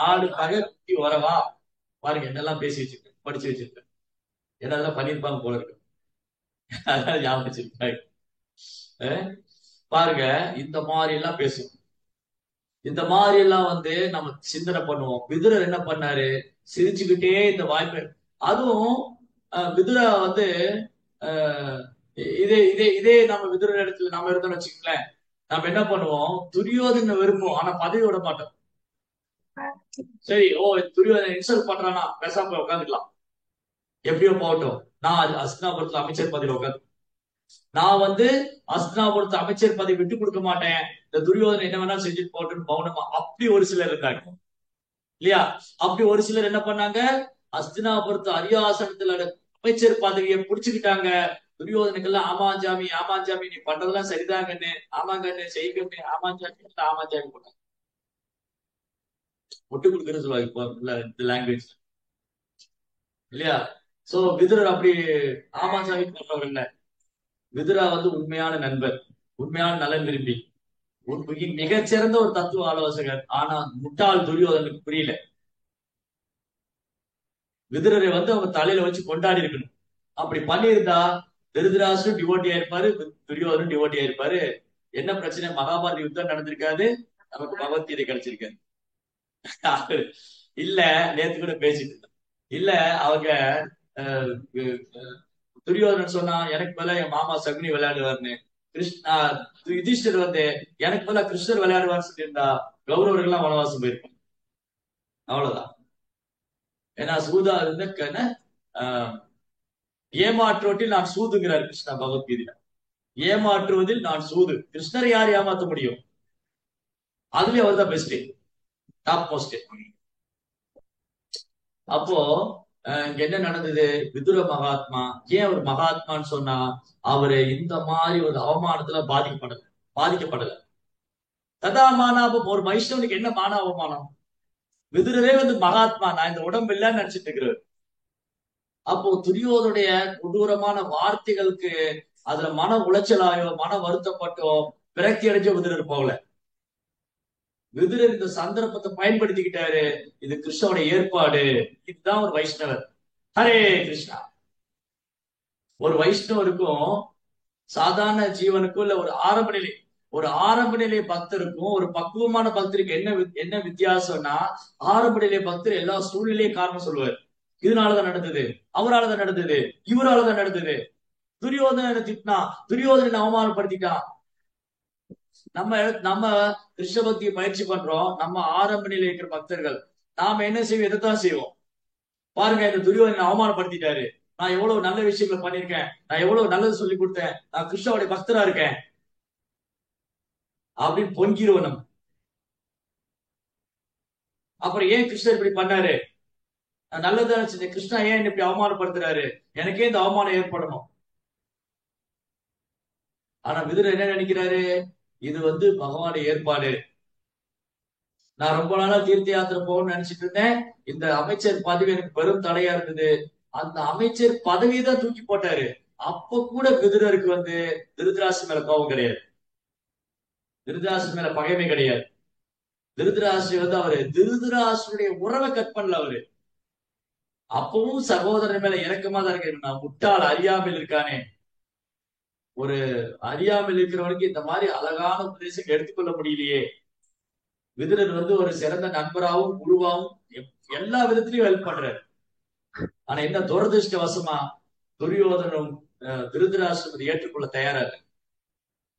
ஆடு பகை குட்டி உறவா? பாருங்க என்னெல்லாம் பேசி வச்சிருக்கேன், படிச்சு வச்சிருக்கேன். என்னெல்லாம் பண்ணிருப்பாங்க போல இருக்கு. அதான் ஞாபகம் வச்சிருக்காங்க. பாருங்க இந்த மாதிரி எல்லாம் பேசுவோம். இந்த மாதிரி எல்லாம் வந்து நம்ம சிந்தனை பண்ணுவோம். விதுரர் என்ன பண்ணாரு? சிரிச்சுக்கிட்டே இந்த வாய்ப்பை, அதுவும் விதுரா வந்து அஹ் இதே இதே இதே நம்ம விதுரர் இடத்துல நாம இருந்தோம்னு வச்சுக்கோங்களேன், நம்ம என்ன பண்ணுவோம்? துரியோதனை விரும்புவோம், ஆனா பதவி விட மாட்டோம். சரி, ஓ துரியோதனை இன்சல்ட் பண்றானா, பேசாம உட்காந்துக்கலாம், எப்படியோ போகட்டும், நான் அஸ்தினாபுரத்துல அமைச்சர் பதவியில உட்காந்து, நான் வந்து அஸ்தினாபுரத்து அமைச்சர் பதவி விட்டு கொடுக்க மாட்டேன், இந்த துரியோதனை என்ன வேணாலும் செஞ்சுட்டு போட்டுன்னு மௌனமா. அப்படி ஒரு சிலர் இருந்தாங்க இல்லையா? அப்படி ஒரு சிலர் என்ன பண்ணாங்க? அஸ்தினாபுரத்து அரியாசனத்துல அமைச்சர் பதவியை புடிச்சுக்கிட்டாங்க. துரியோதனுக்கெல்லாம் ஆமாஞ்சாமி ஆமாஞ்சாமி நீ பண்றதெல்லாம் சரிதாங்கன்னு, ஆமாங்கன்னு செய்யுங்கன்னு ஆமாஞ்சாமி ஆமாஞ்சாமி போட்டாங்க. ஒட்டு கொடுக்குறது சொல்லுவாங்க இப்போ லாங்குவேஜ் இல்லையா? சோ விதுரர் அப்படி ஆமாஞ்சாமி பண்றவர் இல்ல. விதுரா வந்து உண்மையான நண்பர், உண்மையான நலன் விரும்பி, மிகச்சிறந்த ஒரு தத்துவ ஆலோசகர். ஆனா முட்டாள் துரியோதனுக்கு புரியல. விதுரரை வந்து அவங்க தலையில வச்சு கொண்டாடி இருக்கணும். அப்படி பண்ணியிருந்தா திருதராசரும் டிவோட்டியா இருப்பாரு, துரியோதனும் டிவோட்டியா இருப்பாரு. என்ன பிரச்சனை? மகாபாரத யுத்தம் நடந்திருக்காது, நமக்கு பகவத்கீதை கிடைச்சிருக்காது. இல்ல நேத்து கூட பேசிட்டு இருந்தோம். இல்ல அவங்க துரியோதனன் சொன்னா எனக்கு மேல என் மாமா சகுனி விளையாடுவார்னு, கிருஷ்ணா யுதிஷ்டர் வந்து எனக்கு மேல கிருஷ்ணர் விளையாடுவார்னு சொல்லியிருந்தா கௌரவர்கள் எல்லாம் வனவாசம் போயிருக்கும். அவ்வளவுதான். ஏன்னா சூதா இருந்த ஏமாற்றோட்டில் நான் சூதுங்கிறார் கிருஷ்ணா பகவத்கீதையில. ஏமாற்றுவதில் நான் சூது. கிருஷ்ணரை யார் ஏமாத்த முடியும்? அதுலயும் அவர் தான் பெஸ்ட், டாப் மோஸ்ட். அப்போ இங்க என்ன நடந்தது? விதுர மகாத்மா, ஏன் அவர் மகாத்மான்னு சொன்னா, அவரு இந்த மாதிரி ஒரு அவமானத்துல பாதிக்கப்படல. ததா மானாபம். ஒரு வைஷ்ணவனுக்கு என்ன மான அவமானம்? விதுரரே வந்து மகாத்மா, நான் இந்த உடம்பு இல்லைன்னு நினைச்சிட்டு இருக்கிறார். அப்போ துரியோதனுடைய கொடூரமான வார்த்தைகளுக்கு அதுல மன உளைச்சலாயோ மன வருத்தப்பட்டோ விரக்தி அடைஞ்ச விதுரர் போகல. விதுரர் இந்த சந்தர்ப்பத்தை பயன்படுத்திக்கிட்டாரு. இது கிருஷ்ணனுடைய ஏற்பாடு, இதுதான் ஒரு வைஷ்ணவர். ஹரே கிருஷ்ணா. ஒரு வைஷ்ணவருக்கும் சாதாரண ஜீவனுக்கும் இல்ல ஒரு ஆரம்ப நிலை பக்தருக்கும் ஒரு பக்குவமான பக்தருக்கு என்ன வித்தியாசம்னா, ஆரம்ப நிலை பக்தர் எல்லா சூழ்நிலையும் காரணம் சொல்லுவார். இதனாலதான் நடந்தது, அவராலதான் நடந்தது, இவராலதான் நடந்தது. துரியோதன திட்டினா, துரியோதனை அவமானப்படுத்திட்டான். நம்ம நம்ம கிருஷ்ண பக்தியை பயிற்சி பண்றோம். நம்ம ஆரம்ப நிலையில் இருக்கிற பக்தர்கள் நாம என்ன செய்வோம்? எதைத்தான் செய்வோம். பாருங்க, இந்த துரியோதனை அவமானப்படுத்திட்டாரு, நான் எவ்வளவு நல்ல விஷயங்களை பண்ணிருக்கேன், நான் எவ்வளவு நல்லது சொல்லி கொடுத்தேன், நான் கிருஷ்ணாவுடைய பக்தரா இருக்கேன் அப்படின்னு பொங்கிருவோம் நம்ம. அப்புறம் ஏன் கிருஷ்ணர் இப்படி பண்ணாரு? நான் நல்லதா செஞ்சேன், கிருஷ்ணா ஏன் இப்படி அவமானப்படுத்துறாரு, எனக்கே இந்த அவமானம் ஏற்படணும். ஆனா விதுரர் என்ன நினைக்கிறாரு? இது வந்து பகவானுடைய ஏற்பாடு. நான் ரொம்ப நாளா தீர்த்த யாத்திரை போகணும்னு நினைச்சிட்டு இருந்தேன். இந்த அமைச்சர் பதவி எனக்கு பெரும் தடையா இருந்தது. அந்த அமைச்சர் பதவியை தான் தூக்கி போட்டாரு. அப்ப கூட விதுரருக்கு வந்து திருதராசு மேல கோபம் கிடையாது, திருதராசு மேல பகைமை கிடையாது. திருதராசு வந்து திருதராசுடைய உறவை கட் பண்ணல அவரு. அப்பவும் சகோதரன் மேல இறக்கமா தான் இருக்கு. நான் முட்டாள், அறியாமல் இருக்கானே. ஒரு அறியாமல் இருக்கிறவனுக்கு இந்த மாதிரி அழகான உபதேசம் எடுத்துக்கொள்ள முடியலையே. விதுரர் வந்து ஒரு சிறந்த நண்பராகவும் குருவாகவும் எல்லா விதத்திலையும் ஹெல்ப் பண்றாரு. ஆனா என்ன துரதிருஷ்டவசமா, துரியோதனும் திருதராஷ்டிரத்தை ஏற்றுக்கொள்ள தயாரா இல்லை.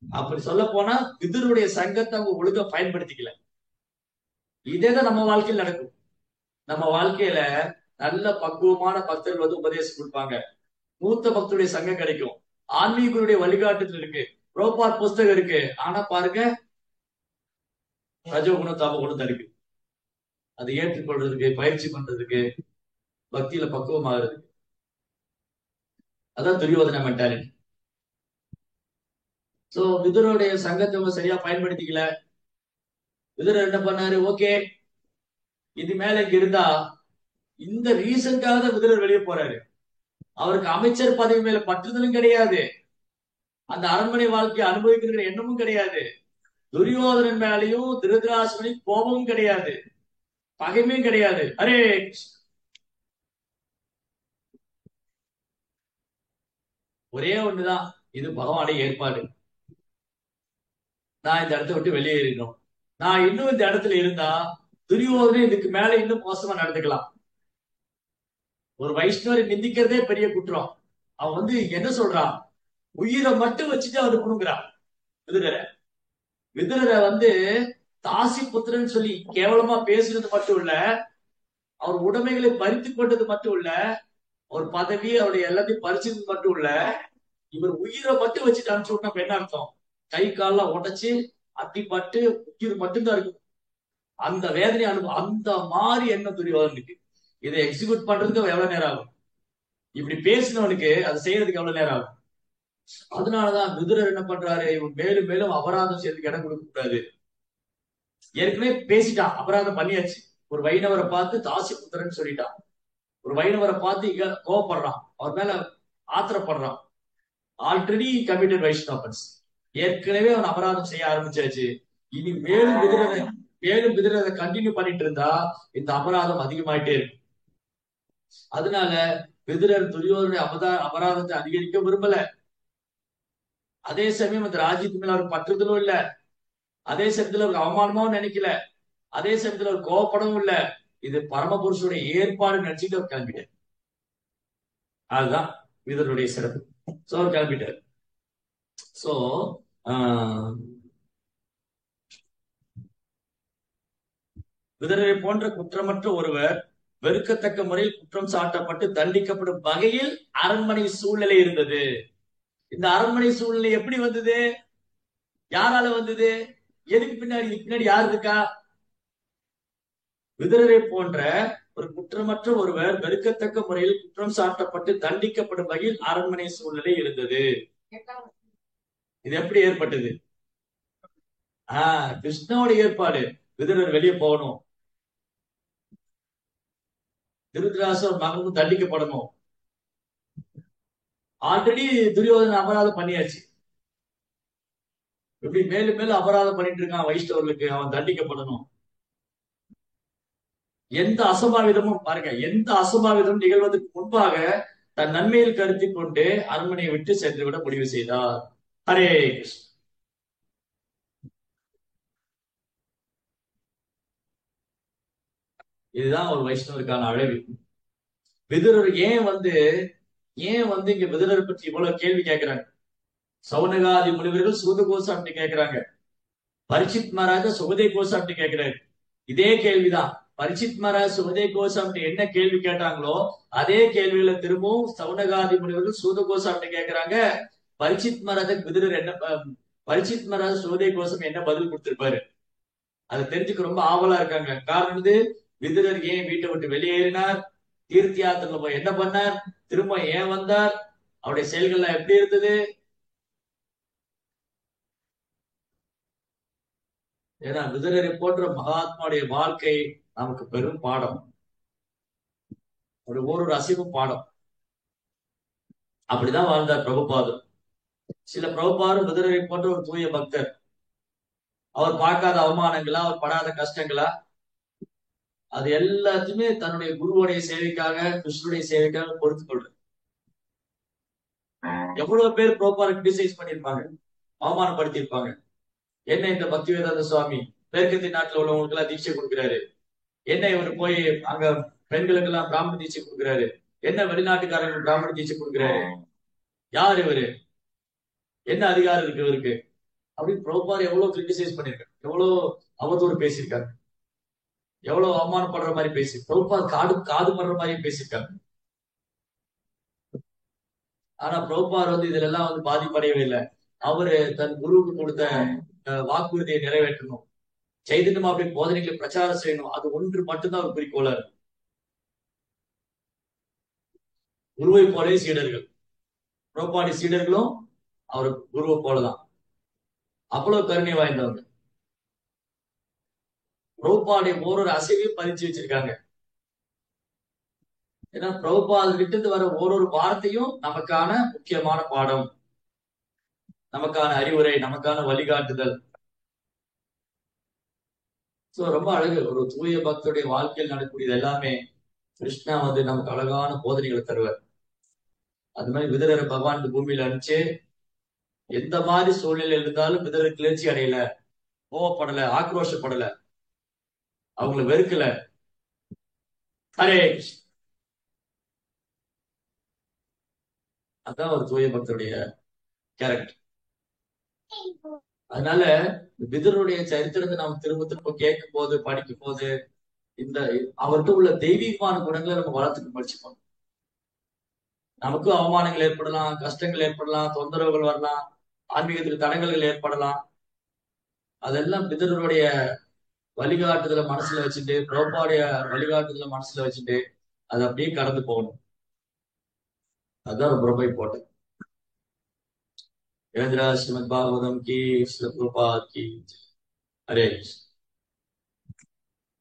அப்படி சொல்ல போனா விதுருடைய சங்கத்தை அவங்க ஒழுங்கா பயன்படுத்திக்கல. இதேதான் நம்ம வாழ்க்கையில் நடக்கும். நம்ம வாழ்க்கையில நல்ல பக்குவமான பக்தர்கள் வந்து உபதேசம் கொடுப்பாங்க, மூத்த பக்தருடைய சங்கம் கிடைக்கும், ஆன்மீகருடைய வழிகாட்டுதல் இருக்கு, புரோபார் புஸ்தகம் இருக்கு. ஆனா பாருங்க, ரஜோகுணம் தமகுணம் தான் இருக்கு. அதை ஏற்றுக்கொள்றதுக்கு, பயிற்சி பண்றதுக்கு, பக்தியில பக்குவமாகிறது. அதான் துரியோதன மென்டாலிட்டி. சோ விதுருடைய சங்கத்தை அவங்க சரியா பயன்படுத்திக்கல. விதுரர் என்ன பண்ணாரு? ஓகே, இது மேல இங்க இருந்தா, இந்த ரீசன்காக தான் விதுரர் வெளியே போறாரு. அவருக்கு அமைச்சர் பதவி மேல பற்றுதலும் கிடையாது, அந்த அரண்மனை வாழ்க்கையை அனுபவிக்கிற எண்ணமும் கிடையாது, துரியோதனன் மேலையும் திருதராசனையும் கோபமும் கிடையாது, பகைமையும் கிடையாது. அரே, ஒரே ஒண்ணுதான், இது பகவானுடைய ஏற்பாடு. நான் இந்த இடத்த விட்டு வெளியேறணும். நான் இன்னும் இந்த இடத்துல இருந்தா துரியோதனன் இதுக்கு மேல இன்னும் மோசமா நடந்துக்கலாம். ஒரு வைஷ்ணவரை நிந்திக்கிறதே பெரிய குற்றம். அவன் வந்து என்ன சொல்றான்? உயிரை மட்டும் வச்சுட்டு அவரு புடுங்குறான் விதுரரை. விதுரரை வந்து தாசி புத்திரன் சொல்லி கேவலமா பேசுறது மட்டும் இல்ல, அவர் உடைமைகளை பறித்து கொண்டது மட்டும் இல்ல, அவர் பதவி அவருடைய எல்லாத்தையும் பறிச்சது மட்டும் இல்ல, இவர் உயிரை மட்டும் வச்சுட்டு அனுப்பிச்சு விட்டா என்ன அர்த்தம்? கை கால்லாம் உடைச்சு அத்திப்பட்டு உயிர் மட்டும்தான் இருக்கும். அந்த வேதனை அனுபவம் அந்த மாதிரி என்ன துரியோதனுக்கு. இதை எக்ஸிக்யூட் பண்றதுக்கு எவ்வளவு நேரம் ஆகும்? இப்படி பேசினவனுக்கு அதை செய்யறதுக்கு எவ்வளவு நேரம் ஆகும்? அதனாலதான் விதுரர் என்ன பண்றாரு? இவன் மேலும் மேலும் அபராதம் செய்யறதுக்கு இடம் கொடுக்க கூடாது. ஏற்கனவே பேசிட்டான், அபராதம் பண்ணியாச்சு. ஒரு வைணவரை பார்த்து தாசி புத்திரன்னு சொல்லிட்டான். ஒரு வைணவரை பார்த்து கோவப்படுறான், அவர் மேல ஆத்திரப்படுறான். Already committed வைஷ்ணவன்ஸ். ஏற்கனவே அவன் அபராதம் செய்ய ஆரம்பிச்சாச்சு. இனி மேலும் விதுரரை கண்டினியூ பண்ணிட்டு இருந்தா இந்த அபராதம் அதிகமாயிட்டே இருக்கும். அதனால விதுரர் துரியோதனுடைய அபராதத்தை அதிகரிக்க விரும்பல. அதே சமயம் அந்த ராஜ்யத்து மேல அவருக்கு பற்றுதலும் இல்ல, அதே சமயத்துல அவருக்கு அவமானமாவும் நினைக்கல, அதே சமயத்துல அவர் கோவப்படவும் இல்ல. இது பரமபுருஷனுடைய ஏற்பாடு நினைச்சிட்டு அவர் கிளம்பிட்டார். அதுதான் விதுரனுடைய சிறப்பு. சோ அவர் கிளம்பிட்டார். சோ விதுரரை போன்ற குற்றமற்ற ஒருவர் வெறுக்கத்தக்க முறையில் குற்றம் சாட்டப்பட்டு தண்டிக்கப்படும் வகையில் அரண்மனை சூழ்நிலை இருந்தது. இந்த அரண்மனை சூழ்நிலை எப்படி வந்தது? யாரால வந்தது? எதுக்கு பின்னாடி, இதுக்கு பின்னாடி யார் இருக்கா? விதுரரை போன்ற ஒரு குற்றமற்ற ஒருவர் வெறுக்கத்தக்க முறையில் குற்றம் சாட்டப்பட்டு தண்டிக்கப்படும் வகையில் அரண்மனை சூழ்நிலை இருந்தது. இது எப்படி ஏற்பட்டது? கிருஷ்ணாவோட ஏற்பாடு. விதுரர் வெளியே போகணும், திருதராசர் மகனும் தண்டிக்கப்படணும். ஆல்ரெடி துரியோதன அபராதம் பண்ணியாச்சு. இப்படி மேலும் மேலும் அபராதம் பண்ணிட்டு இருக்கான் வைஷ்ணவர்களுக்கு, அவன் தண்டிக்கப்படணும். எந்த அசம்பாவிதமும் பாருங்க, எந்த அசம்பாவிதமும் நிகழ்வதற்கு முன்பாக தன் நன்மையில் கருத்தி கொண்டு அரண்மனையை விட்டு சென்றுவிட முடிவு செய்தார். ஹரே கிருஷ்ண. இதுதான் ஒரு வைஷ்ணவருக்கான அழகு. விதுரர் ஏன் வந்து இங்க விதுரர் பற்றி இவ்வளவு கேள்வி கேட்கிறாங்க? சௌனகாதி முனிவர்கள் சூத கோசாமி கேட்கிறாங்க, பரிச்சித் மகாராஜா சுகதே கோசாமி கேட்கிறாரு. இதே கேள்விதான். பரிச்சித் மகாராஜ் சுகதே கோசாமி என்ன கேள்வி கேட்டாங்களோ அதே கேள்விகளை திரும்பவும் சௌனகாதி முனிவர்கள் சூத கோசாமி கேட்கிறாங்க. பரிச்சித் மகாராஜ் விதுரர் என்ன பரிச்சித் மகாராஜ் சுகதே கோசாமி என்ன பதில் கொடுத்திருப்பாரு? அதை தெரிஞ்சுக்க ரொம்ப ஆவலா இருக்காங்க. காரணம் இது, விதுரர் ஏன் வீட்டை விட்டு வெளியேறினார், தீர்த்த யாத்திரையில போய் என்ன பண்ணார், திரும்ப ஏன் வந்தார், அவருடைய செயல்கள்லாம் எப்படி இருந்தது? ஏன்னா விதுரரை போன்ற மகாத்மாவுடைய வாழ்க்கை நமக்கு பெரும் பாடம், ஒரு அசைவும் பாடம். அப்படிதான் வாழ்ந்தார் பிரபுபாதர். சில பிரபுபாதரும் விதுரரை போன்ற ஒரு தூய பக்தர். அவர் பார்க்காத அவமானங்களா, அவர் படாத கஷ்டங்களா, அது எல்லாத்தையுமே தன்னுடைய குருவுடைய சேவைக்காக, கிருஷ்ணனுடைய சேவைக்காக பொறுத்துக் கொள்றார். எவ்வளவு பேர் பிரபுபாத கிரிட்டிசைஸ் பண்ணிருப்பாங்க, அவமானப்படுத்தியிருப்பாங்க. என்ன இந்த பக்தி வேதாந்த சுவாமி மேற்கத்திய நாட்டுல உள்ளவங்களுக்கு எல்லாம் தீட்சை கொடுக்கிறாரு, என்ன இவர் போய் அங்க பெண்களுக்கு எல்லாம் பிராமண தீட்சை கொடுக்கிறாரு, என்ன வெளிநாட்டுக்காரங்களுக்கு பிராமண தீட்சை கொடுக்கிறாரு, யார் இவரு, என்ன அதிகாரம் இருக்கு இவருக்கு அப்படின்னு பிரபுபாதர் எவ்வளவு கிரிட்டிசைஸ் பண்ணிருக்காரு, எவ்வளவு அவதூறு பேசியிருக்காரு, எவ்வளவு அவமானப்படுற மாதிரி பேசி பிரபுபாத் காது படுற மாதிரி பேசியிருக்காங்க. ஆனா பிரபுபாதர் வந்து இதுல எல்லாம் வந்து பாதிப்படையவே இல்லை. அவரு தன் குருவுக்கு கொடுத்த வாக்குறுதியை நிறைவேற்றணும், சைதன்யம் அப்படி போதனைகளை பிரச்சாரம் செய்யணும், அது ஒன்று மட்டும்தான் ஒரு குறிக்கோளா இருக்கு. குருவை போலே சீடர்கள், பிரபுபாடி சீடர்களும் அவர் குருவை போலதான், அவ்வளவு கருணை வாய்ந்தவங்க. பிரபுபாடைய ஒரு அசைவையும் பதிச்சு வச்சிருக்காங்க. ஏன்னா பிரபுபாதர் கிட்ட இருந்து வர ஒரு வார்த்தையும் நமக்கான முக்கியமான பாடம், நமக்கான அறிவுரை, நமக்கான வழிகாட்டுதல். சோ ரொம்ப அழகு. ஒரு தூய பக்தருடைய வாழ்க்கையில் நடக்கக்கூடியது எல்லாமே கிருஷ்ணா வந்து நமக்கு அழகான போதனைகளை தருவார். அது மாதிரி விதுரரை பகவான் இந்த பூமியில அனுப்பிச்சு எந்த மாதிரி சூழ்நிலை இருந்தாலும் விதுரர் கிளர்ச்சி அடையல, கோவப்படல, ஆக்ரோஷப்படல, அவங்களை வெறுக்கல. ஹரே கிருஷ்ண. அதான் ஒரு தூய பக்தருடைய கேரக்டர். அதனால விதுரருடைய சரித்திரத்தை நாம் திரும்ப திரும்ப கேட்கும் போது, படிக்கும் போது, இந்த அவர்கிட்ட உள்ள தெய்வீகமான குணங்களை நம்ம வளர்த்துக்க முயற்சிப்போம். நமக்கும் அவமானங்கள் ஏற்படலாம், கஷ்டங்கள் ஏற்படலாம், தொந்தரவுகள் வரலாம், ஆன்மீகத்தில் தடங்கல்கள் ஏற்படலாம். அதெல்லாம் விதுரருடைய வழிகாட்டுதலை மனசுல வச்சுட்டு, பிரபுபாடைய வழிகாட்டுதலை மனசுல வச்சுட்டு அதை அப்படியே கடந்து போகணும். அதுதான் ரொம்ப இம்பார்ட்டன்ட். ஸ்ரீமத் பாகவதம் கி, ஸ்ரீல பிரபுபாத் கி. ஹரே கிருஷ்ண.